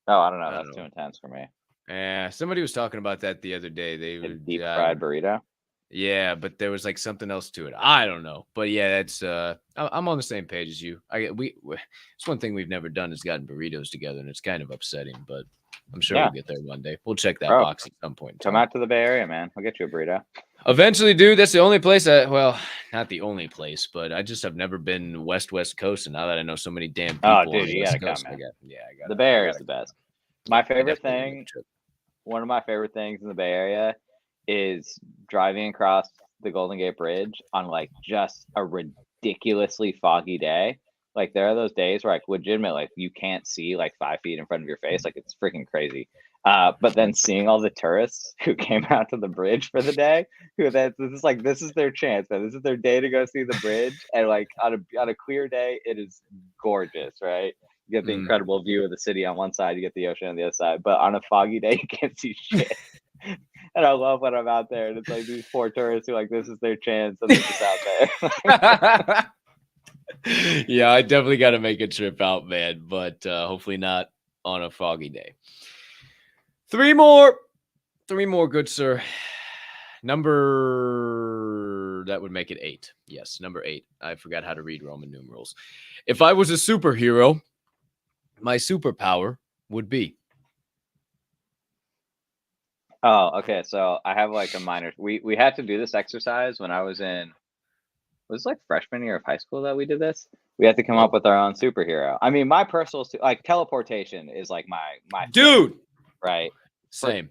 Oh, I don't know. That's too intense for me. Yeah, somebody was talking about that the other day. They were deep fried burrito. Yeah, but there was like something else to it. I don't know, but yeah, that's I'm on the same page as you. It's one thing we've never done is gotten burritos together, and it's kind of upsetting, but I'm sure we'll get there one day. We'll check that box at some point. Come out to the Bay Area, man. I'll get you a burrito. Eventually, dude. That's the only place. Well, not the only place, but I just have never been West Coast, and now that I know so many damn people, dude, you gotta come, man. I got the Bay Area is the best. My I favorite definitely wanna make a thing, trip. one of my favorite things in the Bay Area is driving across the Golden Gate Bridge on like just a ridiculously foggy day. Like there are those days where like legitimate, like you can't see like 5 feet in front of your face. Like it's freaking crazy. But then seeing all the tourists who came out to the bridge for the day, this is their chance, man. This is their day to go see the bridge. And like on a clear day, it is gorgeous, right? You get the incredible view of the city on one side, you get the ocean on the other side. But on a foggy day, you can't see shit. And I love when I'm out there and it's like these poor tourists who like this is their chance and they're just out there. Yeah, I definitely got to make a trip out, man, but hopefully not on a foggy day. Three more, good sir. That would make it 8. Yes, number 8. I forgot how to read Roman numerals. If I was a superhero, my superpower would be. Oh, okay. So I have like a minor. We had to do this exercise when I was in. Was it like freshman year of high school that we did this? We had to come up with our own superhero. I mean, my personal like teleportation is like my dude thing, right? Same.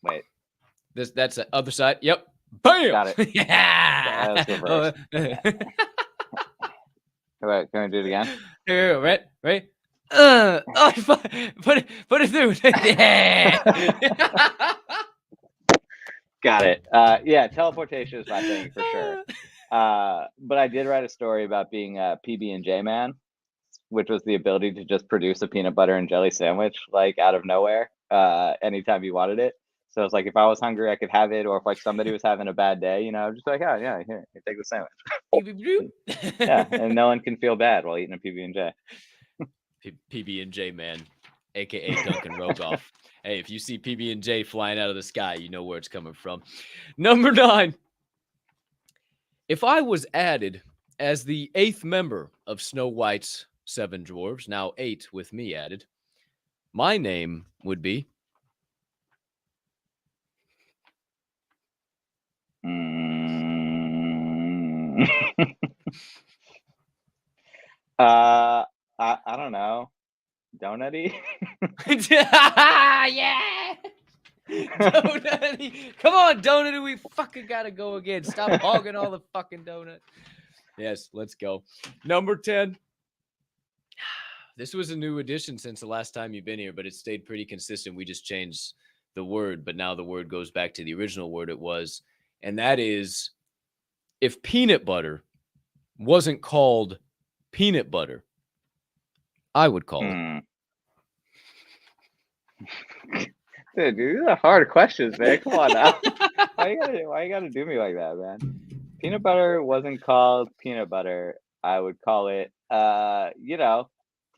Wait. That's the other side. Yep. Bam. Got it. Yeah. That's reversed. Wait, can we do it again? Here, right. Put it through. Yeah. Got it. Yeah, teleportation is my thing for sure. But I did write a story about being a PB&J man, which was the ability to just produce a peanut butter and jelly sandwich like out of nowhere anytime you wanted it. So it's like if I was hungry, I could have it, or if like somebody was having a bad day, you know, just like, oh yeah, here, take the sandwich. Yeah, and no one can feel bad while eating a PB&J. PB&J man, aka Duncan Rogoff. Hey, if you see PB&J flying out of the sky, you know where it's coming from. Number 9. If I was added as the 8th member of Snow White's 7 Dwarves, now 8 with me added, my name would be. I don't know. Donutty? Yeah! Donutty! Come on, Donutty, we fucking gotta go again. Stop hogging all the fucking donuts. Yes, let's go. Number 10. This was a new addition since the last time you've been here, but it stayed pretty consistent. We just changed the word, but now the word goes back to the original word it was, and that is, if peanut butter wasn't called peanut butter, I would call it. Dude, these are hard questions, man. Come on now. Why you gotta do me like that, man? Peanut butter wasn't called peanut butter. I would call it,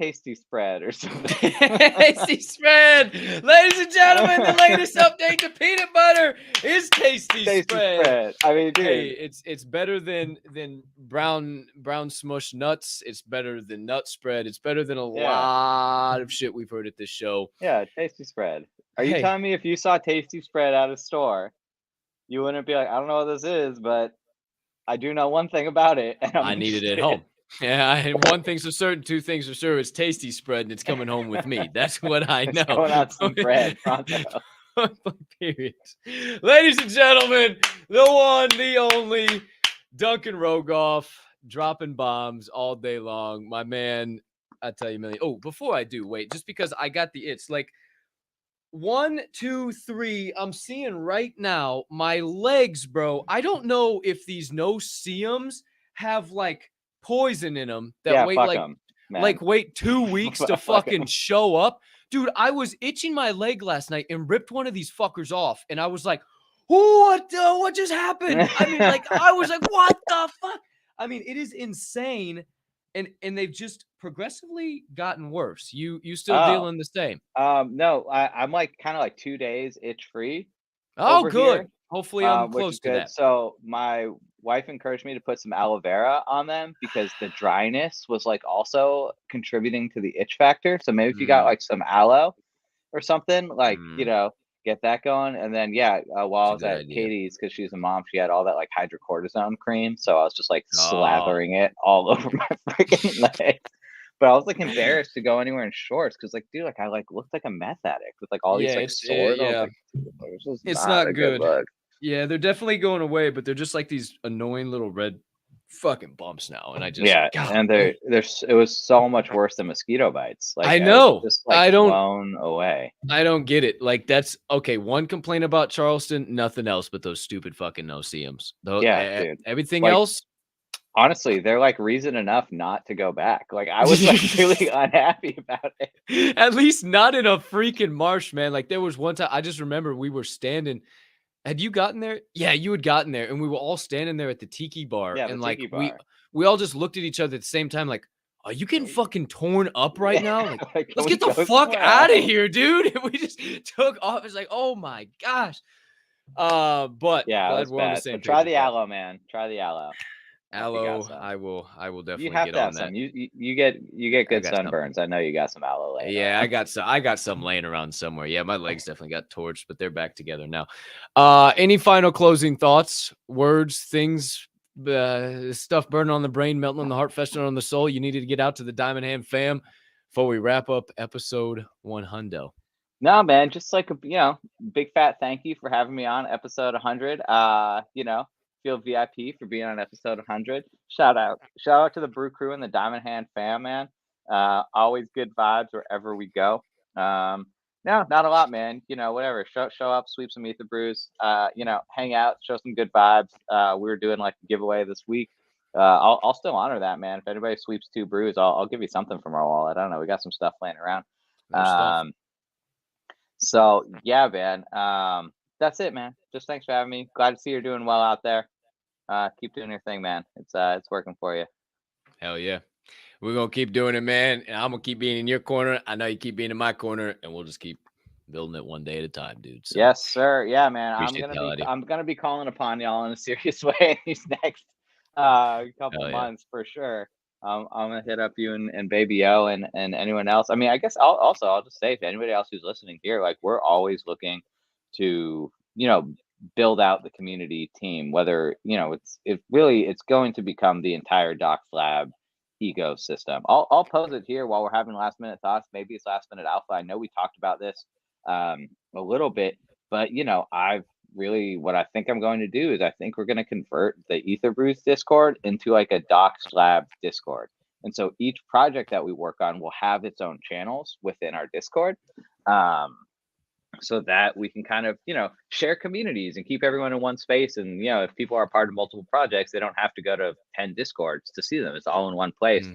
tasty spread or something. Tasty spread, ladies and gentlemen. The latest update to peanut butter is tasty spread. I mean, dude, hey, it's better than brown smush nuts. It's better than nut spread. It's better than a lot of shit we've heard at this show. Yeah, tasty spread. Are you telling me if you saw tasty spread at a store, you wouldn't be like, I don't know what this is, but I do know one thing about it, and I need it at home. Yeah, and one thing's for certain, 2 things for sure. It's tasty spread, and it's coming home with me. That's what I know. It's going out some bread, pronto. Period. Ladies and gentlemen, the one, the only, Duncan Rogoff, dropping bombs all day long. My man, I tell you, million. Oh, before I do, wait, just because I got the itch, like 1, 2, 3. I'm seeing right now my legs, bro. I don't know if these no-see-ums have like poison in them that wait 2 weeks to fucking show up. Dude, I was itching my leg last night and ripped one of these fuckers off, and I was like, what just happened? I mean, like, I was like, what the fuck? I mean, it is insane, and they've just progressively gotten worse. You still dealing the same? No, I'm like kind of like 2 days itch free. Oh, good. Here. Hopefully I'm close to that. So my wife encouraged me to put some aloe vera on them because the dryness was like also contributing to the itch factor. So maybe if you got like some aloe or something, like, get that going. And then, while I was at Katie's, because she's a mom, she had all that like hydrocortisone cream. So I was just like slathering it all over my freaking legs. But I was like embarrassed to go anywhere in shorts because, like, dude, like I like looked like a meth addict with like all these like sores. I was like, dude, this is It's not not a good look. Yeah, they're definitely going away, but they're just like these annoying little red fucking bumps now. And I just, Yeah, God, and there's it was so much worse than mosquito bites. Like I I was know. just like blown away. I don't get it. Like that's okay. One complaint about Charleston, nothing else but those stupid fucking no-see-ums. Yeah, dude. Everything Like, else, honestly, they're like reason enough not to go back. Like I was like really unhappy about it. at least not in a freaking marsh, man. Like there was one time I just remember we were standing. Had you gotten there? Yeah, you had gotten there, and we were all standing there at the tiki bar, Yeah, the and like tiki bar. we all just looked at each other at the same time, like, are you getting fucking torn up right now? Like, Like, let's can get we the go fuck somewhere out of else? here, dude. And we just took off. It's like, oh my gosh. But Yeah, it glad was we're on the bad. same But try page the with that. aloe, man. Try the aloe. If you got Aloe, some. I will You definitely have get to have on that. some. You get good got some. sunburns. I know you got some aloe laying Yeah, around. I got some laying around somewhere. Yeah, my legs definitely got torched, but they're back together now. Any final closing thoughts, words, things, stuff burning on the brain, melting on the heart, festering on the soul? You needed to get out to the Diamond Hand fam before we wrap up episode 100. No, man, just like a big fat thank you for having me on episode 100. Feel VIP for being on episode 100. Shout out to the Brew Crew and the Diamond Hand fam, man. Always good vibes wherever we go. No, not a lot, man. Whatever. Show up, sweep some ETH.r Brews. Hang out, show some good vibes. We were doing like a giveaway this week. I'll still honor that, man. If anybody sweeps 2 brews, I'll give you something from our wallet. I don't know. We got some stuff laying around. So yeah, man. That's it, man. Just thanks for having me. Glad to see you're doing well out there. Keep doing your thing, man. It's working for you. Hell yeah. We're going to keep doing it, man. And I'm going to keep being in your corner. I know you keep being in my corner, and we'll just keep building it one day at a time, dude. So, yes, sir. Yeah, man. I'm gonna be calling upon y'all in a serious way in these next couple months for sure. I'm gonna hit up you and Baby O and anyone else. I mean, I guess I'll just say to anybody else who's listening here, like we're always looking to build out the community team. Whether it's going to become the entire Doxxed Lab ecosystem. I'll pose it here while we're having last minute thoughts. Maybe it's last minute alpha. I know we talked about this a little bit, but what I think I'm going to do is I think we're going to convert the ETH.r Brews Discord into like a Doxxed Labs Discord. And so each project that we work on will have its own channels within our Discord. So that we can kind of, share communities and keep everyone in one space. And, if people are part of multiple projects, they don't have to go to 10 Discords to see them. It's all in one place.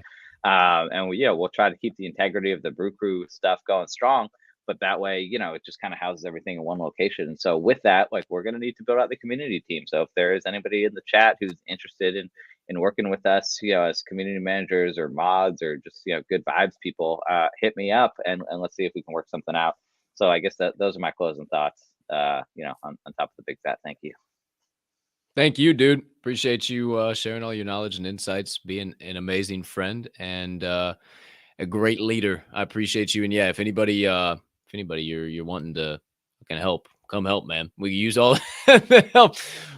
And we'll try to keep the integrity of the Brew Crew stuff going strong. But that way, it just kind of houses everything in one location. And so with that, like we're going to need to build out the community team. So if there is anybody in the chat who's interested in working with us, as community managers or mods or just, good vibes people, hit me up and let's see if we can work something out. So I guess those are my closing thoughts, on top of the big fat thank you. Thank you, dude. Appreciate you sharing all your knowledge and insights, being an amazing friend and a great leader. I appreciate you. And yeah, if anybody you're wanting to fucking help, come help, man. We can use all the help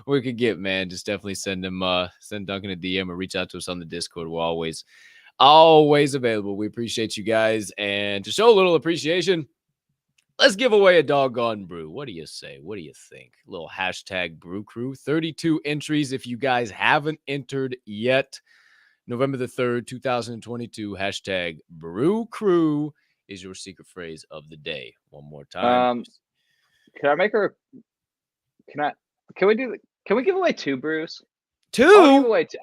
we could get, man. Just definitely send Duncan a DM or reach out to us on the Discord. We're always available. We appreciate you guys. And to show a little appreciation, let's give away a doggone brew. What do you say? What do you think? A little hashtag Brew Crew. 32 entries if you guys haven't entered yet. November the 3rd, 2022. Hashtag Brew Crew is your secret phrase of the day. One more time. Can we give away 2 brews? 2?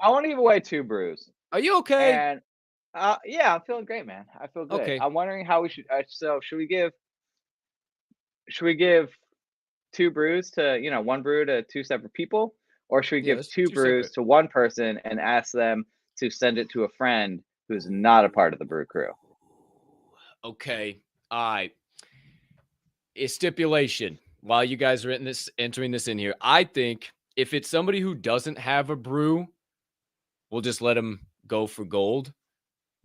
I want to give away 2 brews. Are you okay? And yeah, I'm feeling great, man. I feel good. Okay. I'm wondering how we should. So should we give 2 brews to 1 brew to 2 separate people, or should we give 2 brews to 1 person and ask them to send it to a friend who's not a part of the Brew Crew? Okay. All right. A stipulation while you guys are entering this in here. I think if it's somebody who doesn't have a brew, we'll just let them go for gold.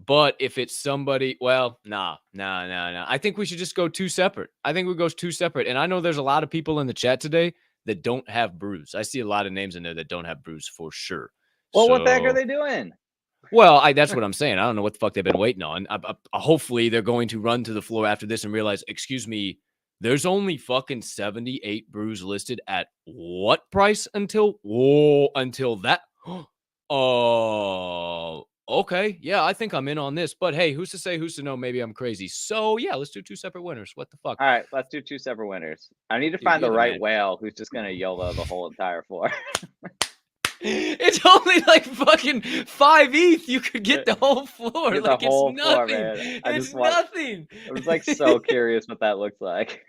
But if it's somebody, well, nah. I think we should just go 2 separate. I think we go 2 separate. And I know there's a lot of people in the chat today that don't have brews. I see a lot of names in there that don't have brews for sure. Well, what the heck are they doing? Well, that's what I'm saying. I don't know what the fuck they've been waiting on. Hopefully, they're going to run to the floor after this and realize, excuse me, there's only fucking 78 brews listed at what price until that? Oh, okay. Yeah, I think I'm in on this. But hey, who's to say, who's to know? Maybe I'm crazy. So yeah, let's do 2 separate winners. What the fuck? All right, let's do 2 separate winners. I need to Dude, find you're the the right man. whale who's just gonna YOLO the whole entire floor. It's only like fucking 5 ETH. You could get the whole floor. Get the Like whole it's floor, nothing. man. I It's just want. nothing. I was like so curious what that looks like.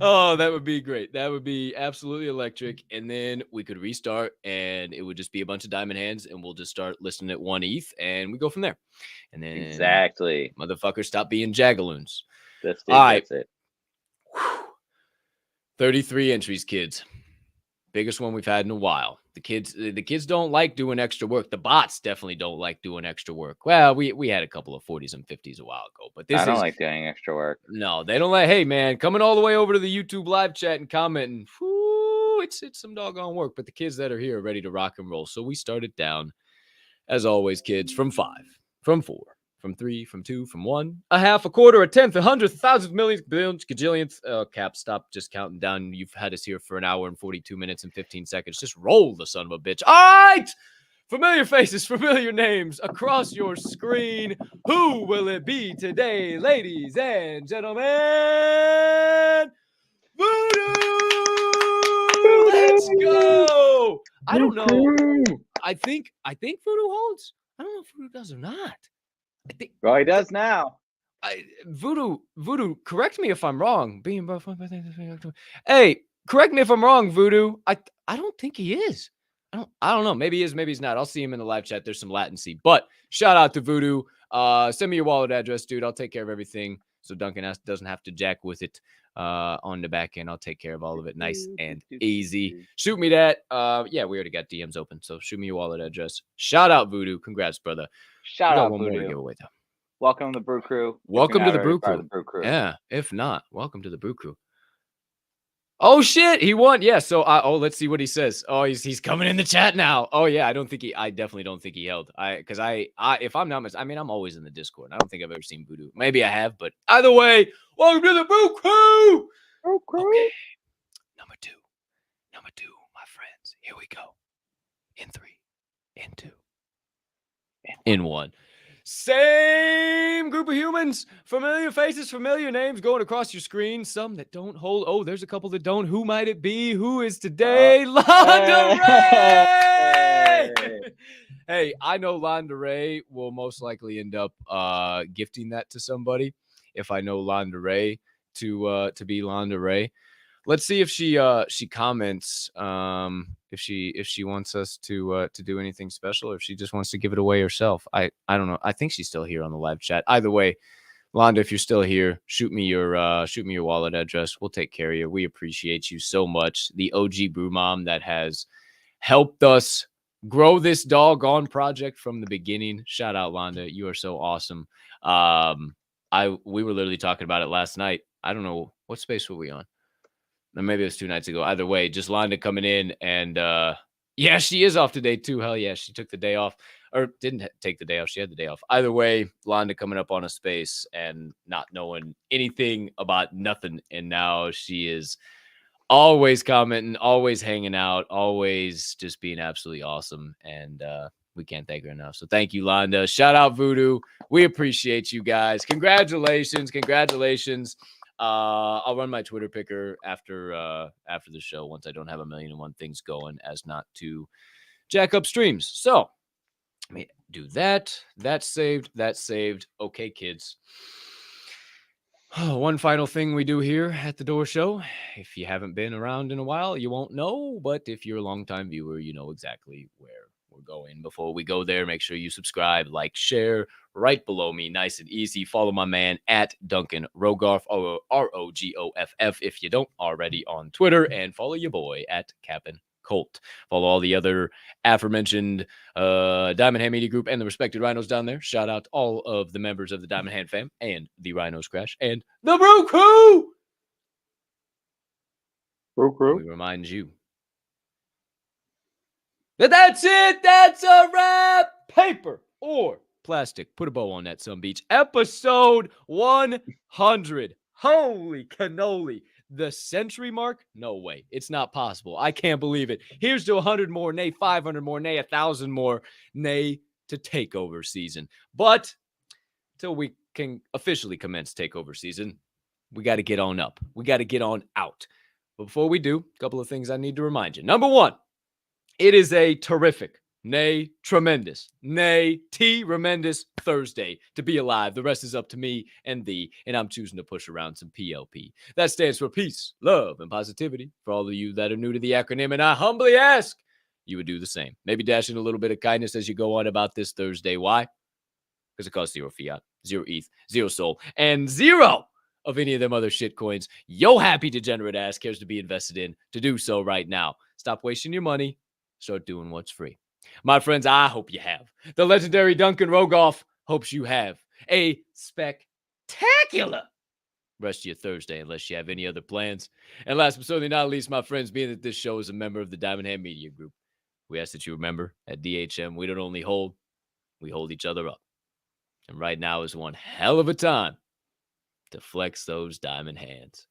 Oh, that would be great. That would be absolutely electric. And then we could restart and it would just be a bunch of diamond hands and we'll just start listing at 1 ETH and we go from there. And then Exactly. motherfuckers stop being jagaloons. That's it. All right. That's it. 33 entries, kids. Biggest one we've had in a while. The kids don't like doing extra work. The bots definitely don't like doing extra work. Well, we had a couple of 40s and 50s a while ago, but I don't like doing extra work. No, they don't like. Hey, man, coming all the way over to the YouTube live chat and commenting. Whoo, it's some doggone work. But the kids that are here are ready to rock and roll. So we started down, as always, kids, from 5, from 4, from 3, from 2, from 1, a half, a quarter, a tenth, a hundredth, thousands, millions, billions, gajillionth. Cap, stop just counting down. You've had us here for an hour and 42 minutes and 15 seconds. Just roll the son of a bitch. All right. Familiar faces, familiar names across your screen. Who will it be today, ladies and gentlemen? Voodoo! Let's go! I don't know. I think Voodoo holds. I don't know if Voodoo does or not. I think. Well, he does now. Voodoo. Correct me if I'm wrong. Hey, correct me if I'm wrong, Voodoo. I don't think he is. I don't know. Maybe he is, maybe he's not. I'll see him in the live chat. There's some latency. But shout out to Voodoo. Send me your wallet address, dude. I'll take care of everything. So Duncan doesn't have to jack with it on the back end. I'll take care of all of it nice and easy. Shoot me that. Yeah, we already got DMs open. So shoot me your wallet address. Shout out Voodoo. Congrats, brother. Shout out one Voodoo. more to give away, though. Welcome to the Brew Crew. Welcome to the Brew Crew. Yeah, if not, welcome to the Brew Crew. Oh shit, he won. Yeah, so let's see what he says. Oh, he's coming in the chat now. Oh yeah, I definitely don't think he held. Because if I'm not mistaken, I mean, I'm always in the Discord. I don't think I've ever seen Voodoo. Maybe I have, but either way, welcome to the Brew Crew. Okay. Number two, my friends. Here we go. In 3, in 2, in 1. Same group of humans, familiar faces, familiar names going across your screen. Some that don't hold. Oh, there's a couple that don't. Who might it be? Who is today? Londa Ray! Hey, I know Londa Ray will most likely end up gifting that to somebody if I know Londa Ray to be Londa Ray. Let's see if she comments if she wants us to do anything special, or if she just wants to give it away herself. I don't know. I think she's still here on the live chat. Either way, Londa, if you're still here, shoot me your wallet address. We'll take care of you. We appreciate you so much. The OG Brew Mom that has helped us grow this doggone project from the beginning. Shout out, Londa. You are so awesome. We were literally talking about it last night. I don't know what space were we on. Or maybe it was 2 nights ago. Either way, just Londa coming in and yeah, she is off today too. Hell yeah, she took the day off or didn't take the day off. She had the day off. Either way, Londa coming up on a space and not knowing anything about nothing. And now she is always commenting, always hanging out, always just being absolutely awesome. And we can't thank her enough. So thank you, Londa. Shout out Voodoo. We appreciate you guys. Congratulations. I'll run my Twitter picker after the show once I don't have 1,000,001 things going as not to jack up streams. So let me do that. That's saved. Okay, kids. One final thing we do here at the Door Show. If you haven't been around in a while, you won't know. But if you're a longtime viewer, you know exactly where we're going. Before we go there, make sure you subscribe, like, share. Right below me, nice and easy. Follow my man at Duncan Rogoff, Rogoff, if you don't already on Twitter, and follow your boy at Cap'n Colt. Follow all the other aforementioned Diamond Hand Media Group and the respected rhinos down there. Shout out to all of the members of the Diamond Hand fam and the Rhinos Crash and the Brew Crew. We remind you That's it. That's a wrap. Paper or plastic. Put a bow on that, some beach. Episode 100. Holy cannoli. The century mark? No way. It's not possible. I can't believe it. Here's to 100 more, nay, 500 more, nay, 1,000 more, nay, to takeover season. But till we can officially commence takeover season, we got to get on up. We got to get on out. But before we do, a couple of things I need to remind you. Number one, it is a terrific, nay, tremendous, nay, tremendous Thursday to be alive. The rest is up to me and thee, and I'm choosing to push around some PLP. That stands for peace, love, and positivity for all of you that are new to the acronym, and I humbly ask you would do the same. Maybe dash in a little bit of kindness as you go on about this Thursday. Why? Because it costs 0 fiat, 0 ETH, 0 soul, and 0 of any of them other shit coins yo happy degenerate ass cares to be invested in to do so right now. Stop wasting your money. Start doing what's free. My friends, I hope you have. The legendary Duncan Rogoff hopes you have a spectacular rest of your Thursday, unless you have any other plans. And last but certainly not least, my friends, being that this show is a member of the Diamond Hand Media Group, we ask that you remember at DHM, we don't only hold, we hold each other up. And right now is one hell of a time to flex those diamond hands.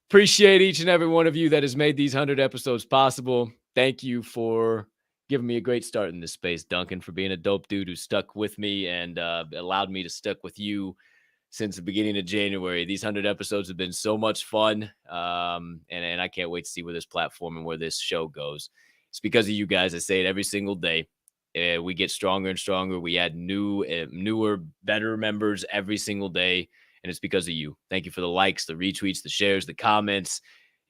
Appreciate each and every one of you that has made these 100 episodes possible. Thank you for giving me a great start in this space, Duncan, for being a dope dude who stuck with me and allowed me to stick with you since the beginning of January. These 100 episodes have been so much fun, and I can't wait to see where this platform and where this show goes. It's because of you guys. I say it every single day. We get stronger and stronger. We add newer, better members every single day, and it's because of you. Thank you for the likes, the retweets, the shares, the comments,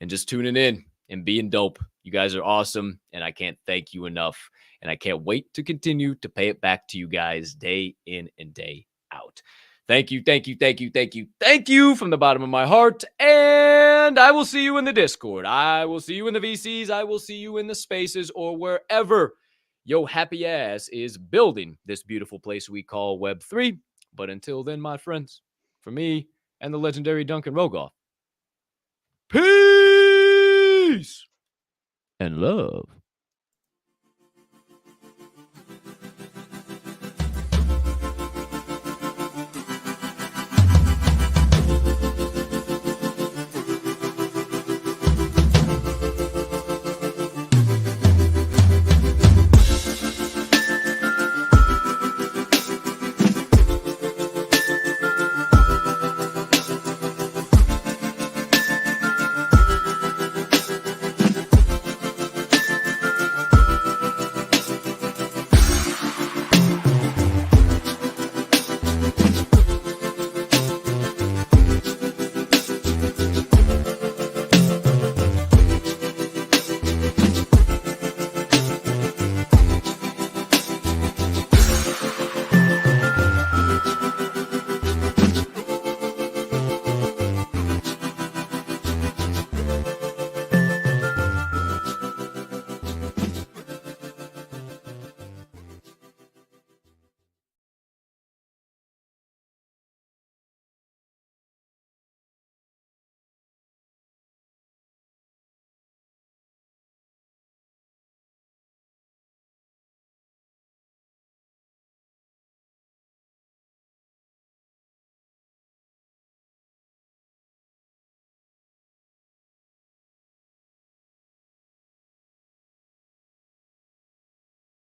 and just tuning in and being dope. You guys are awesome, and I can't thank you enough, and I can't wait to continue to pay it back to you guys day in and day out. Thank you, thank you, thank you, thank you, thank you from the bottom of my heart, and I will see you in the Discord. I will see you in the VCs. I will see you in the spaces or wherever yo happy ass is building this beautiful place we call Web3. But until then, my friends, for me and the legendary Duncan Rogoff, peace and love.